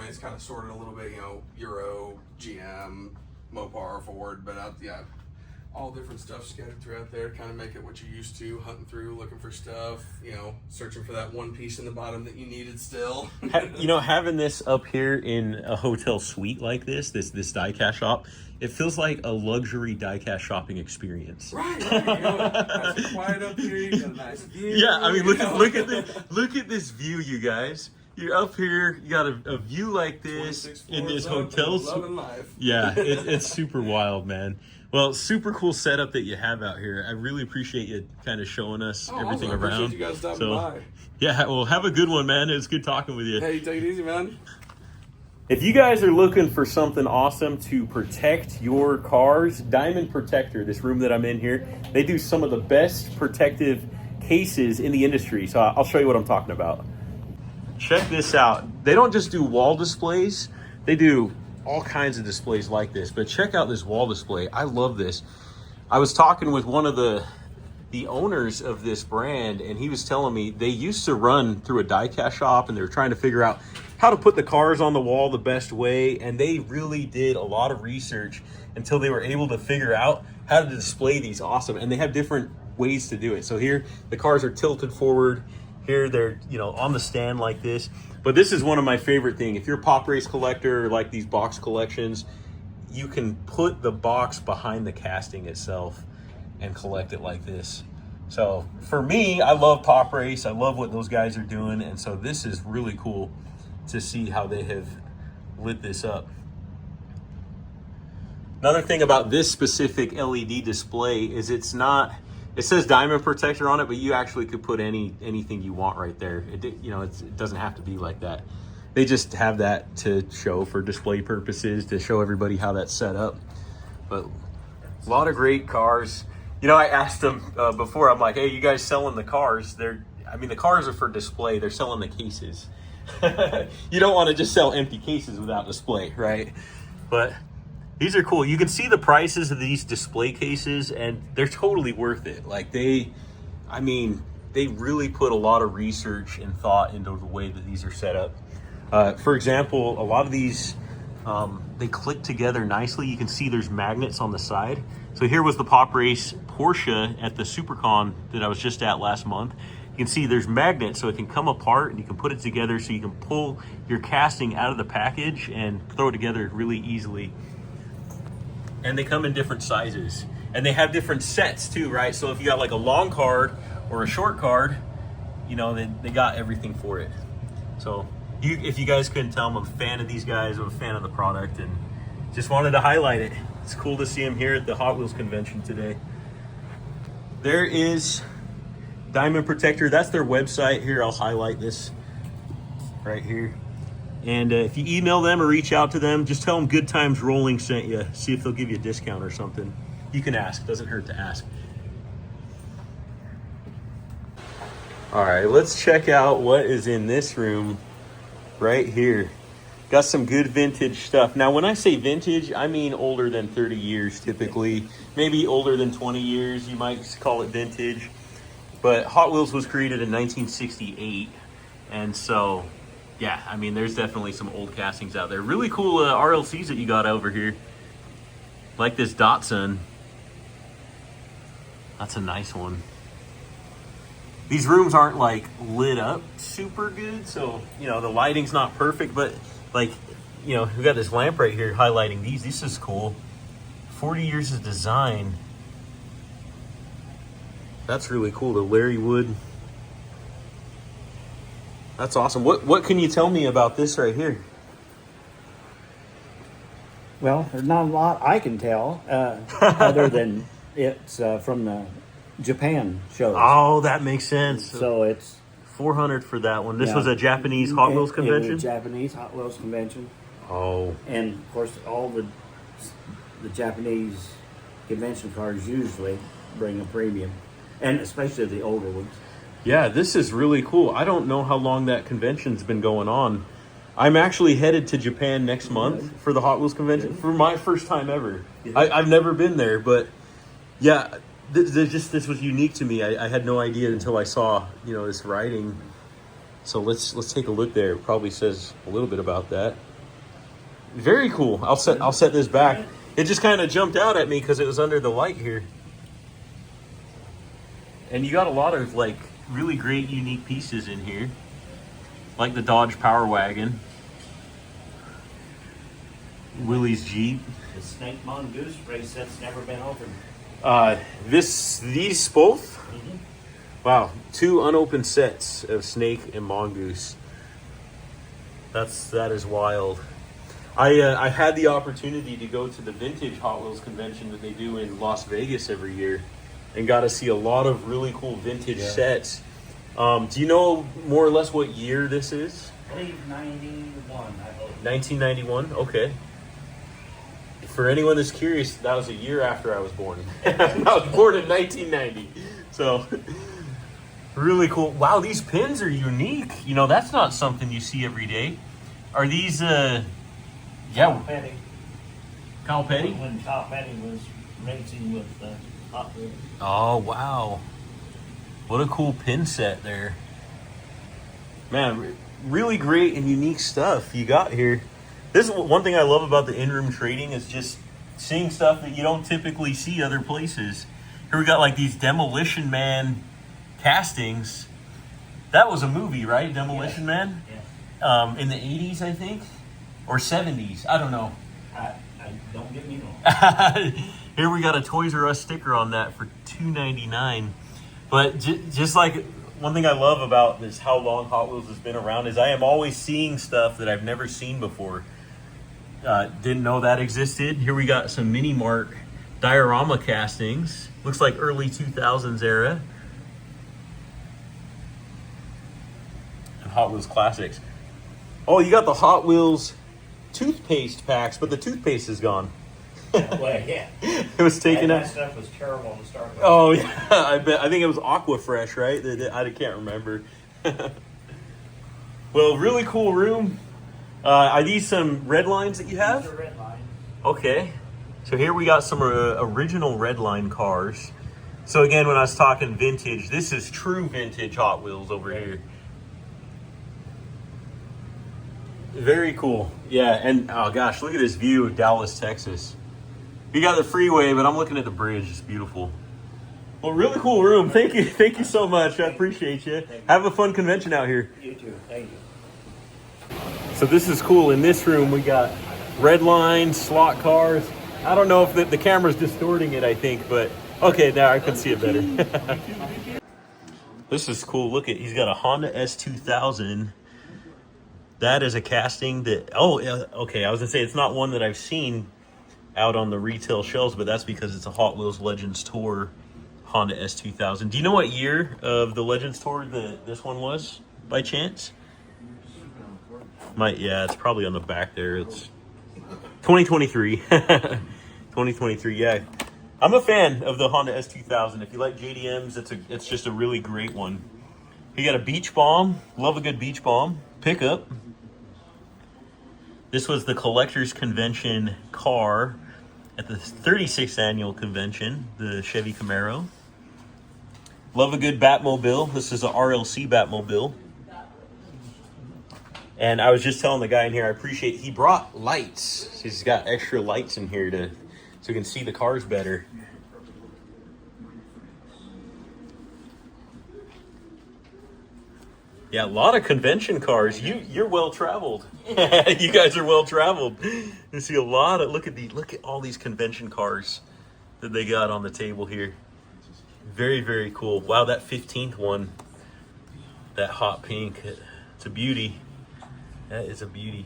It's kind of sorted a little bit, Euro, GM, Mopar, Ford, but all different stuff scattered throughout there to kind of make it what you're used to, hunting through, looking for stuff, searching for that one piece in the bottom that you needed still. Having this up here in a hotel suite like this diecast shop, it feels like a luxury diecast shopping experience. Right. Nice and quiet up here, you got a nice view. Yeah, look at this view, you guys. You're up here, you got a view like this in this hotel suite. Yeah, it's super wild, man. Well, super cool setup that you have out here. I really appreciate you kind of showing us everything around. I appreciate you guys stopping by. Yeah, well, have a good one, man. It was good talking with you. Hey, take it easy, man. If you guys are looking for something awesome to protect your cars, Diamond Protector, this room that I'm in here, they do some of the best protective cases in the industry. So I'll show you what I'm talking about. Check this out. They don't just do wall displays. They do all kinds of displays like this, but check out this wall display. I love this. I was talking with one of the owners of this brand, and he was telling me they used to run through a diecast shop, and they were trying to figure out how to put the cars on the wall the best way, and they really did a lot of research until they were able to figure out how to display these awesome, and they have different ways to do it. So here the cars are tilted forward. Here they're, you know, on the stand like this. But this is one of my favorite things. If you're a pop race collector or like these box collections, you can put the box behind the casting itself and collect it like this. So for me, I love pop race. I love what those guys are doing. And so this is really cool to see how they have lit this up. Another thing about this specific LED display is it's not, it says diamond protector on it, but you actually could put anything you want right there. It doesn't have to be like that. They just have that to show for display purposes, to show everybody how that's set up. But a lot of great cars. You know, I asked them before, I'm like, hey, you guys selling the cars? The cars are for display. They're selling the cases. You don't want to just sell empty cases without display, right? But these are cool. You can see the prices of these display cases, and they're totally worth it. Like they really put a lot of research and thought into the way that these are set up. For example, a lot of these, they click together nicely. You can see there's magnets on the side. So here was the Pop Race Porsche at the SuperCon that I was just at last month. You can see there's magnets, so it can come apart and you can put it together so you can pull your casting out of the package and throw it together really easily. And they come in different sizes, and they have different sets too, right? So if you got like a long card or a short card, you know, they got everything for it. So if you guys couldn't tell, I'm a fan of these guys. I'm a fan of the product, and just wanted to highlight it. It's cool to see them here at the Hot Wheels convention today. There is Diamond Protector. That's their website. Here, I'll highlight this right here. And if you email them or reach out to them, just tell them Good Times Rolling sent you. See if they'll give you a discount or something. You can ask. Doesn't hurt to ask. All right, let's check out what is in this room right here. Got some good vintage stuff. Now, when I say vintage, I mean older than 30 years typically. Maybe older than 20 years. You might call it vintage. But Hot Wheels was created in 1968. And so, yeah, I mean, there's definitely some old castings out there. Really cool RLCs that you got over here. Like this Datsun. That's a nice one. These rooms aren't like lit up super good, so, you know, the lighting's not perfect, but like, you know, we got this lamp right here highlighting these. This is cool. 40 years of design. That's really cool. The Larry Wood. That's awesome. What can you tell me about this right here? Well, there's not a lot I can tell, other than it's from the Japan shows. Oh, that makes sense. So it's $400 for that one. This was a Japanese Hot Wheels convention? It was a Japanese Hot Wheels convention. Oh. And, of course, all the Japanese convention cars usually bring a premium, and especially the older ones. Yeah, this is really cool. I don't know how long that convention's been going on. I'm actually headed to Japan next month for the Hot Wheels convention for my first time ever. I've never been there, but yeah, this was unique to me. I had no idea until I saw, you know, this writing. So let's take a look there. It probably says a little bit about that. Very cool. I'll set this back. It just kind of jumped out at me because it was under the light here. And you got a lot of like really great unique pieces in here, like the Dodge Power Wagon, Willie's Jeep. The Snake Mongoose race set's never been opened. These both? Mm-hmm. Wow, 2 unopened sets of Snake and Mongoose. That is wild. I had the opportunity to go to the vintage Hot Wheels convention that they do in Las Vegas every year, and got to see a lot of really cool vintage sets. Do you know more or less what year this is? I believe 91, I believe. 1991? Okay. For anyone that's curious, that was a year after I was born. I was born in 1990. So, really cool. Wow, these pins are unique. You know, that's not something you see every day. Are these, Kyle Petty. Kyle Petty? When Kyle Petty was racing with Hot Wheels. Oh, wow. What a cool pin set there. Man, really great and unique stuff you got here. This is one thing I love about the in-room trading is just seeing stuff that you don't typically see other places. Here we got like these Demolition Man castings. That was a movie, right? Demolition Man? Yeah. In the 80s, I think? Or 70s. I don't know. I don't get me wrong. Here we got a Toys R Us sticker on that for $2.99. But just like one thing I love about this, how long Hot Wheels has been around, is I am always seeing stuff that I've never seen before. Didn't know that existed. Here we got some Mini Mart diorama castings. Looks like early 2000s era. And Hot Wheels classics. Oh, you got the Hot Wheels toothpaste packs, but the toothpaste is gone. Well, yeah. It was taken out. That stuff was terrible to start with. Oh yeah, I bet. I think it was Aquafresh, right? I can't remember. Well, really cool room. Are these some red lines that you have? These are red lines. Okay. So here we got some original red line cars. So again, when I was talking vintage, this is true vintage Hot Wheels over here. Very cool. Yeah, and oh gosh, look at this view of Dallas, Texas. You got the freeway, but I'm looking at the bridge. It's beautiful. Well, really cool room. Thank you so much. I appreciate you. Have a fun convention out here. You too. Thank you. So this is cool. In this room, we got red line, slot cars. I don't know if the camera's distorting it, I think, but okay, now I can see it better. This is cool. Look at, he's got a Honda S2000. That is a casting that, okay, I was gonna say it's not one that I've seen out on the retail shelves, but that's because it's a Hot Wheels Legends Tour Honda S2000. Do you know what year of the Legends Tour this one was, by chance? Yeah, it's probably on the back there. It's 2023. 2023, yeah. I'm a fan of the Honda S2000. If you like JDMs, it's just a really great one. You got a Beach Bomb. Love a good Beach Bomb. Pickup. This was the Collectors Convention car at the 36th annual convention, the Chevy Camaro. Love a good Batmobile. This is a RLC Batmobile. And I was just telling the guy in here, I appreciate, he brought lights. He's got extra lights in here so you can see the cars better. Yeah, a lot of convention cars. You're well traveled. You guys are well traveled. You see a lot of look at all these convention cars that they got on the table here. Very, very cool. Wow, that 15th one, that hot pink, it's a beauty. That is a beauty.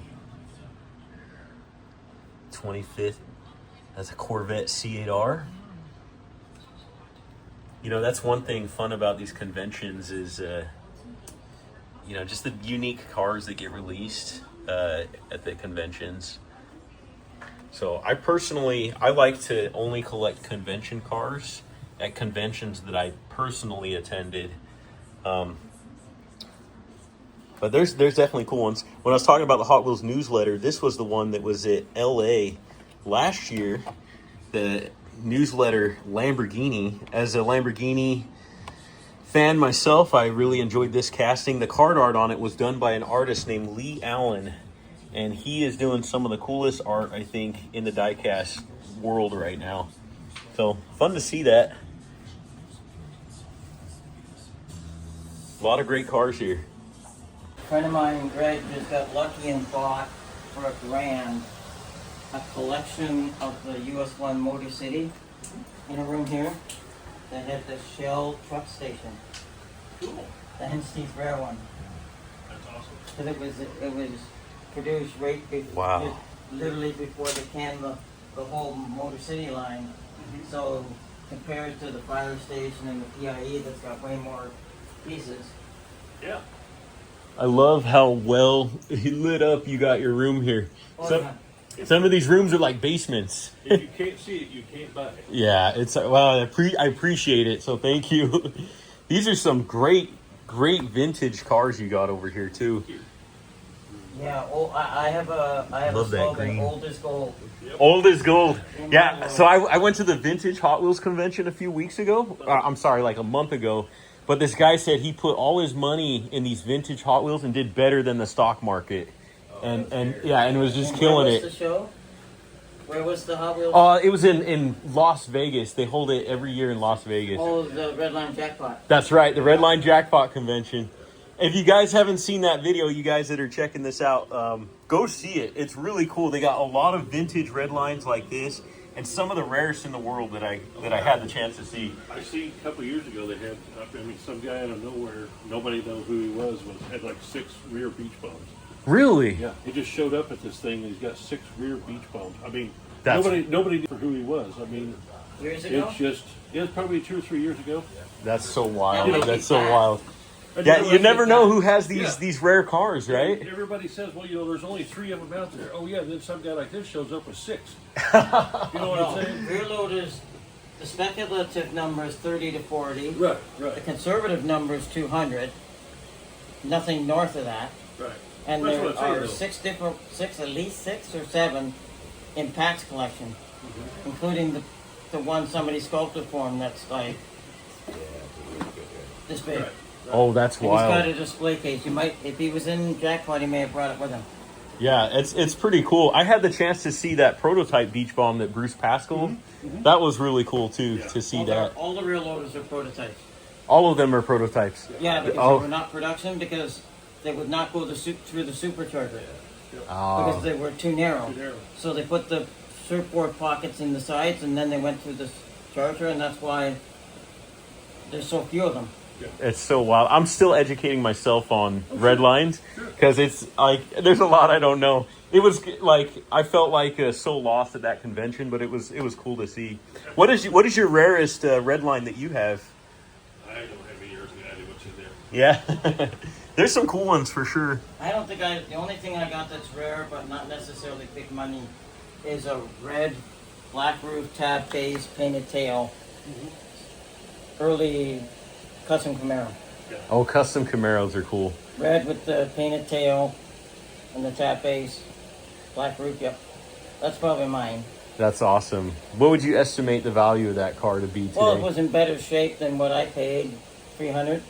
25th. That's a Corvette C8R. You know, that's one thing fun about these conventions is you know, just the unique cars that get released at the conventions. So I like to only collect convention cars at conventions that I personally attended. But there's definitely cool ones. When I was talking about the Hot Wheels newsletter, this was the one that was at LA last year. The newsletter Lamborghini. As a Lamborghini fan myself, I really enjoyed this casting. The card art on it was done by an artist named Lee Allen, and he is doing some of the coolest art, I think, in the diecast world right now. So fun to see that. A lot of great cars here. A friend of mine, Greg, just got lucky and bought for $1,000 a collection of the US 1 Motor City in a room here that had the Shell truck station. Cool. The Henstein's rare one. That's awesome. Because it was produced right before, literally before they canned the whole Motor City line. Mm-hmm. So compared to the fire station and the PIE that's got way more pieces. Yeah. I love how well lit up you got your room here. Some of these rooms are like basements. If you can't see it, you can't buy it. Yeah, it's well, I appreciate it. So thank you. These are some great vintage cars you got over here too. Yeah, I have a slogan, old is gold. Yep. Old is gold. Yeah, so I went to the Vintage Hot Wheels convention a few weeks ago. I'm sorry, like a month ago. But this guy said he put all his money in these vintage Hot Wheels and did better than the stock market. And was just killing it. Where was the show? Where was the Hot Wheels? It was in Las Vegas. They hold it every year in Las Vegas. Oh, the Red Line Jackpot. That's right, the Red Line Jackpot convention. If you guys haven't seen that video, you guys that are checking this out, go see it. It's really cool. They got a lot of vintage red lines like this, and some of the rarest in the world that I had the chance to see. I see a couple of years ago they had, some guy out of nowhere, nobody knows who he was had like 6 rear beach bombs. Really? Yeah, he just showed up at this thing and he's got 6 rear beach bombs. I mean, That's- nobody knew who he was. I mean, Years ago? it's just, it's probably 2 or 3 years ago. That's so wild. That That's so makes wild. And Yeah, you never know who has Yeah. these rare cars, right? Everybody says, well, there's only 3 of them out there. Oh yeah, then some guy like this shows up with 6. You know what I'm saying? Rear loaders, the speculative number is 30 to 40. Right. The conservative number is 200. Nothing north of that. Right. And That's there what I'm saying, are at least 6 or 7 in Pat's collection, including the one somebody sculpted for him that's like this big. Right. Oh, that's And he's got wild. a display case. You might, if he was in Jackpot, he may have brought it with him. Yeah, it's pretty cool. I had the chance to see that prototype beach bomb that Bruce Pascal. That was really cool too to see that. All the rear loaders are prototypes. All of them are prototypes. Yeah, because Oh. they were not production because they would not go through the supercharger Oh. because they were too narrow. So they put the surfboard pockets in the sides and then they went through the charger, and that's why there's so few of them. It's so wild. I'm still educating myself on red lines because it's like there's a lot I don't know. It was like I felt like so lost at that convention, but it was cool to see. What is your rarest red line that you have? I don't have any idea what's in there. Yeah, there's some cool ones for sure. I don't think the only thing I got that's rare but not necessarily big money is a red black roof tab base painted tail. Early custom Camaro. Oh, custom Camaros are cool. Red with the painted tail and the tab base. Black roof, yep. That's probably mine. That's awesome. What would you estimate the value of that car to be today? Well, it was in better shape than what I paid, $300.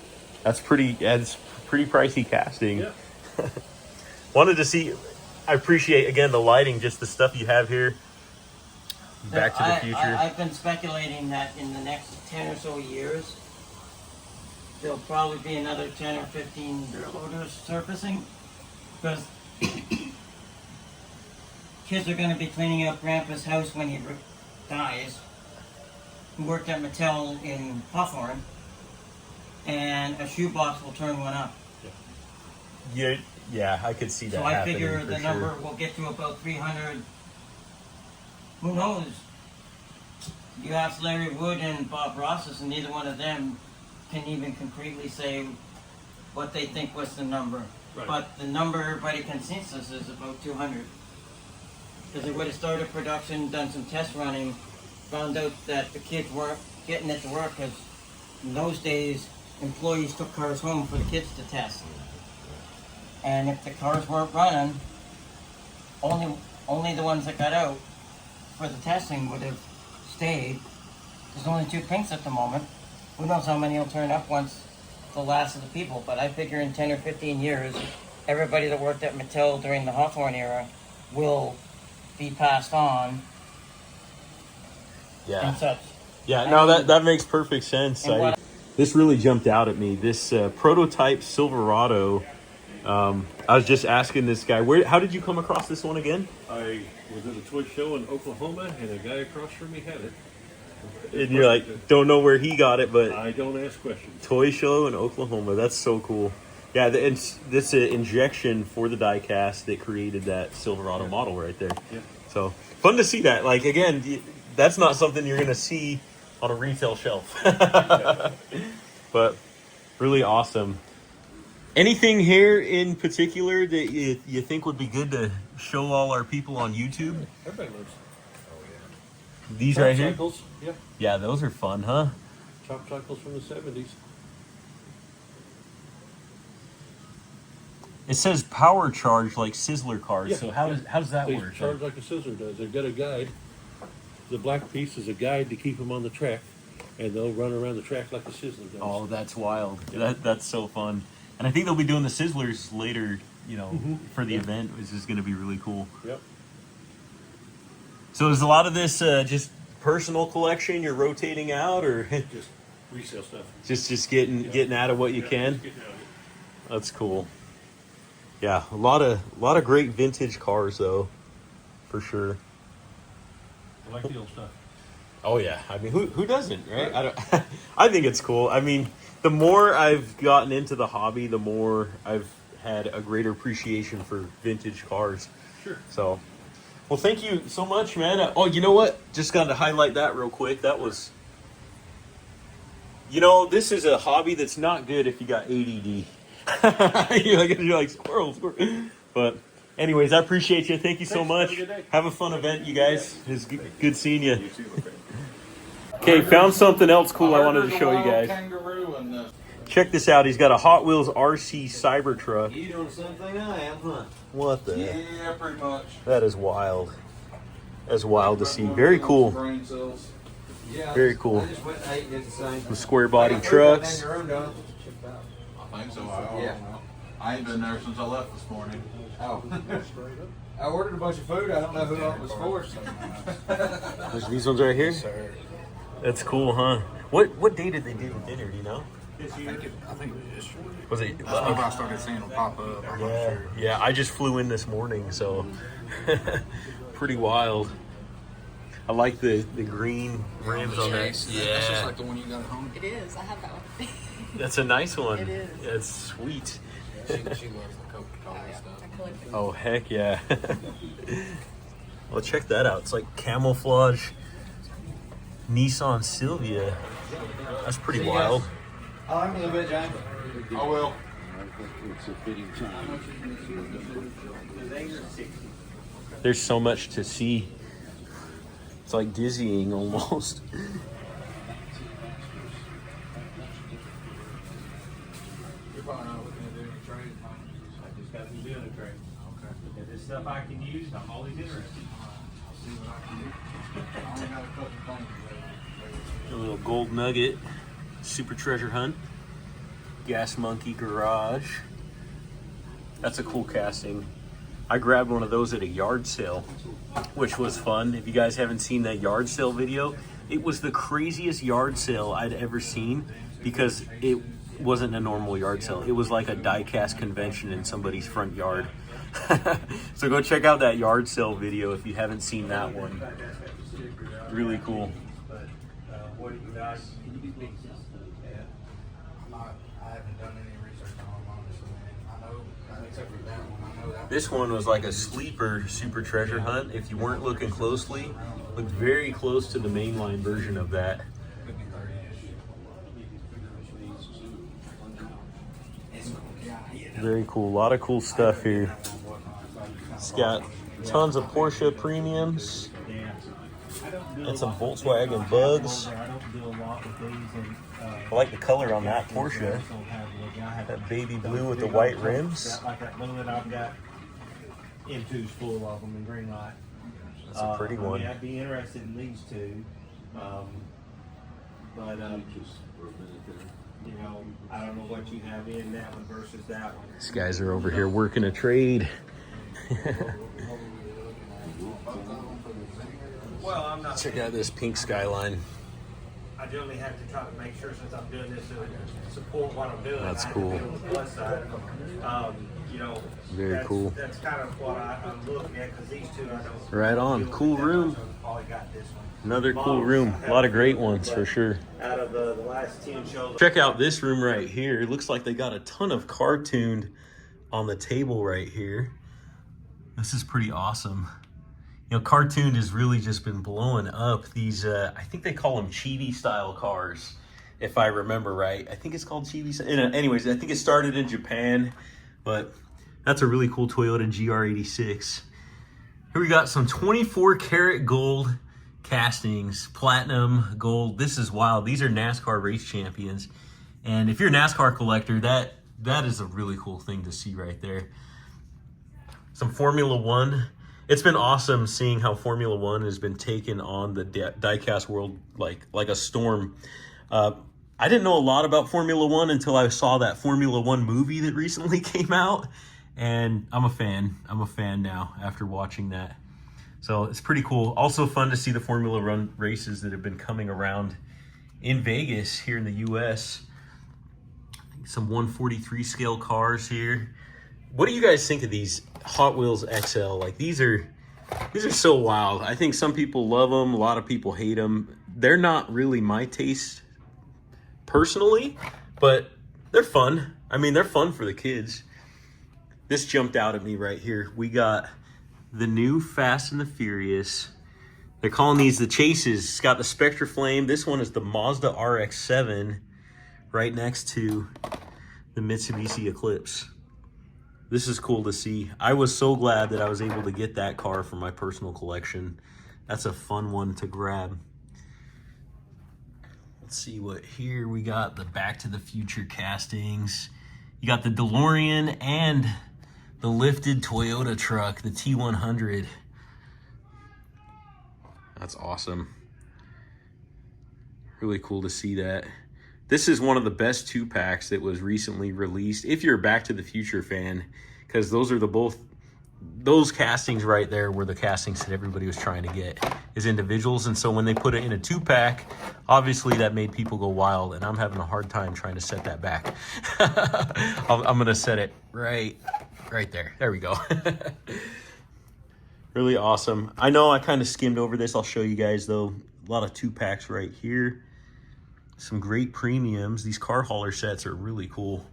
That's pretty pricey casting. Yeah. Wanted to see. I appreciate again the lighting, just the stuff you have here. Back to the Future. I've been speculating that in the next 10 or so years, there'll probably be another 10 or 15 rear loaders surfacing because kids are going to be cleaning up Grandpa's house when he dies. He worked at Mattel in Hawthorne, and a shoebox will turn one up. Yeah, I could see that. So I happening figure for the sure. number will get to about 300. Who knows? You ask Larry Wood and Bob Ross's, and neither one of them can even concretely say what they think was the number. Right. But the number everybody consensus is about 200. Because they would have started production, done some test running, found out that the kids weren't getting it to work because in those days, employees took cars home for the kids to test. And if the cars weren't running, only the ones that got out for the testing would have stayed. There's only 2 pinks at the moment. Who knows how many will turn up once the last of the people. But I figure in 10 or 15 years, everybody that worked at Mattel during the Hawthorne era will be passed on and such. Yeah, no, that makes perfect sense. This really jumped out at me. This prototype Silverado. I was just asking this guy, how did you come across this one again? I was at a toy show in Oklahoma, and a guy across from me had it. And you're like, don't know where he got it, but I don't ask questions. Toy show in Oklahoma. That's so cool. Yeah, this injection for the diecast that created that Silverado model right there. Yeah. So fun to see that. Like again, that's not something you're gonna see on a retail shelf. But really awesome. Anything here in particular that you think would be good to show all our people on YouTube? Everybody loves These Chop right here? Cycles. Yeah. Yeah, those are fun, huh? Chop Cycles from the 70s. It says power charge like Sizzler cars. Yeah. So how does that They work? charge like a scissor does. They've got a guide. The black piece is a guide to keep them on the track, and they'll run around the track like a Sizzler does. Oh, that's wild. That's so fun. And I think they'll be doing the Sizzlers later, for the event, which is going to be really cool. Yep. So is a lot of this just personal collection you're rotating out, or Just resale stuff. just getting out of what you can? Just getting out of it. That's cool. Yeah, a lot of great vintage cars though, for sure. I like the old stuff. Oh yeah, I mean, who doesn't, right? I don't. I think it's cool. I mean, the more I've gotten into the hobby, the more I've had a greater appreciation for vintage cars. Sure. So, well, thank you so much, man. Oh, you know what? Just got to highlight that real quick. That was, this is a hobby that's not good if you got ADD. you're like squirrel. But anyways, I appreciate you. Thank you so much. Have a fun event, you guys. It's good seeing you. Okay, found something else cool I wanted to show you guys. Check this out. He's got a Hot Wheels RC Cybertruck. You doing the same thing I am, huh? What the? Yeah, pretty much. That is wild. That's wild to see. Very cool. Very cool. The square body trucks. I think so. I ain't been there since I left this morning. Oh. I ordered a bunch of food. I don't know who it was for. There's these ones right here. That's cool, huh? What day did they do the dinner? Do you know? I think it was yesterday. Was it? That's whenever I started seeing them pop up. I'm not sure. Yeah. I just flew in this morning, so pretty wild. I like the green rims on that. Yeah. That's just like the one you got at home. It is. I have that one. That's a nice one. It is. It's sweet. She loves the Coca-Cola stuff. I collect it. Oh, heck yeah. Well, check that out. It's like camouflage Nissan Silvia. That's pretty wild. I'm a little bit, James. I will. There's so much to see. It's like dizzying almost. You're probably not looking to do any trade, huh? I just got them doing a trade. Okay. If there's stuff I can use, I'm always interested. I'll see what I can do. I only got a couple things. A little gold nugget. Super treasure hunt. Gas Monkey Garage. That's a cool casting. I grabbed one of those at a yard sale, which was fun. If you guys haven't seen that yard sale video, it was the craziest yard sale I'd ever seen because it wasn't a normal yard sale. It was like a diecast convention in somebody's front yard. So go check out that yard sale video if you haven't seen that one. Really cool. What do you guys? I haven't done any research on them, honestly. I know, except for that one, I know that. This one was like a sleeper super treasure hunt. If you weren't looking closely, looked very close to the mainline version of that. Very cool. A lot of cool stuff here. It's got tons of Porsche premiums and some Volkswagen Bugs. I like the color on that Porsche. That baby blue with the white rims. Like that one that I've got M2's full of them in green light. That's a pretty one. I mean, I'd be interested in these two. You know, I don't know what you have in that one versus that one. These guys are over here working a trade. Well, I'm not. Check out this pink Skyline. I generally have to try to make sure since I'm doing this to support what I'm doing. That's I have cool. to be on the plus side. You know, Very cool. That's kind of what I'm looking at because these two I don't. Right on. Cool room. Probably got this one. Another cool room. A lot of great ones for sure. Out of the last 10 shows. Check out this room right here. It looks like they got a ton of cartooned on the table right here. This is pretty awesome. You know, cartooned has really just been blowing up. These, I think they call them chibi style cars, if I remember right. I think it's called chibi. Anyways, I think it started in Japan, but that's a really cool Toyota GR86. Here we got some 24 karat gold castings, platinum, gold. This is wild. These are NASCAR race champions. And if you're a NASCAR collector, that is a really cool thing to see right there. Some Formula One. It's been awesome seeing how Formula One has been taken on the diecast world like a storm. I didn't know a lot about Formula One until I saw that Formula One movie that recently came out. And I'm a fan. I'm a fan now after watching that. So it's pretty cool. Also fun to see the Formula One races that have been coming around in Vegas here in the US. Some 143 scale cars here. What do you guys think of these Hot Wheels XL? Like these are so wild. I think some people love them. A lot of people hate them. They're not really my taste personally, but they're fun. I mean, they're fun for the kids. This jumped out at me right here. We got the new Fast and the Furious. They're calling these the Chases. It's got the Spectra Flame. This one is the Mazda RX-7 right next to the Mitsubishi Eclipse. This is cool to see. I was so glad that I was able to get that car for my personal collection. That's a fun one to grab. Let's see what here we got. The Back to the Future castings. You got the DeLorean and the lifted Toyota truck, the T100. That's awesome. Really cool to see that. This is one of the best 2-packs that was recently released, if you're a Back to the Future fan, because those are those castings right there were the castings that everybody was trying to get as individuals. And so when they put it in a 2-pack, obviously that made people go wild, and I'm having a hard time trying to set that back. I'm gonna set it right there. There we go. Really awesome. I know I kind of skimmed over this. I'll show you guys though. A lot of 2-packs right here. Some great premiums. These car hauler sets are really cool.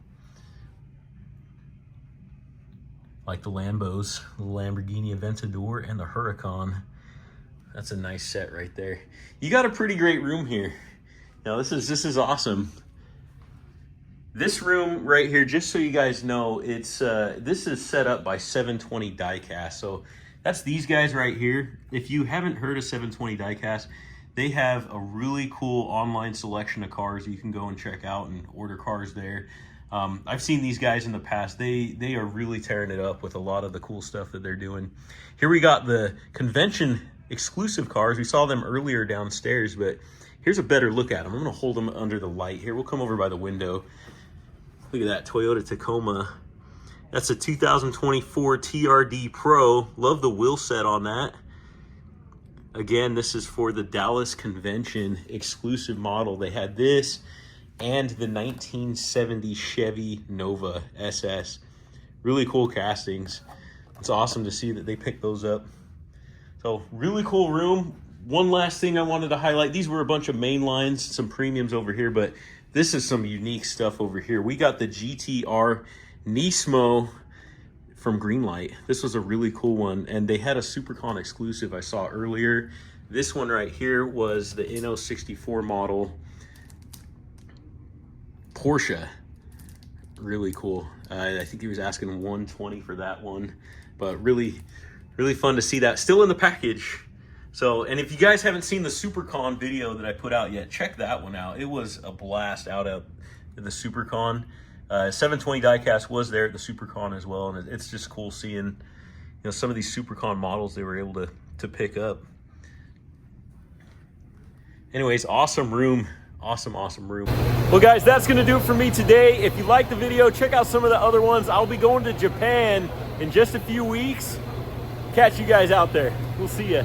Like the Lambos, the Lamborghini Aventador, and the Huracan. That's a nice set right there. You got a pretty great room here. Now this is awesome. This room right here, just so you guys know, it's this is set up by 720 Diecast. So that's these guys right here. If you haven't heard of 720 Diecast, they have a really cool online selection of cars you can go and check out and order cars there. I've seen these guys in the past. They are really tearing it up with a lot of the cool stuff that they're doing. Here we got the convention exclusive cars. We saw them earlier downstairs, but here's a better look at them. I'm gonna hold them under the light here. We'll come over by the window. Look at that Toyota Tacoma. That's a 2024 TRD Pro. Love the wheel set on that. Again, this is for the Dallas Convention exclusive model. They had this and the 1970 Chevy Nova SS. Really cool castings. It's awesome to see that they picked those up. So really cool room. One last thing I wanted to highlight. These were a bunch of main lines, some premiums over here, but this is some unique stuff over here. We got the GTR Nismo from Greenlight. This was a really cool one, and they had a SuperCon exclusive I saw earlier. This one right here was the NO64 model Porsche. Really cool. I think he was asking $120 for that one, but really fun to see that still in the package. So, and if you guys haven't seen the SuperCon video that I put out yet, check that one out. It was a blast out at the SuperCon. 720 Diecast was there at the SuperCon as well, and it's just cool seeing, some of these SuperCon models they were able to pick up. Anyways, awesome room. Awesome room. Well, guys, that's going to do it for me today. If you liked the video, check out some of the other ones. I'll be going to Japan in just a few weeks. Catch you guys out there. We'll see ya.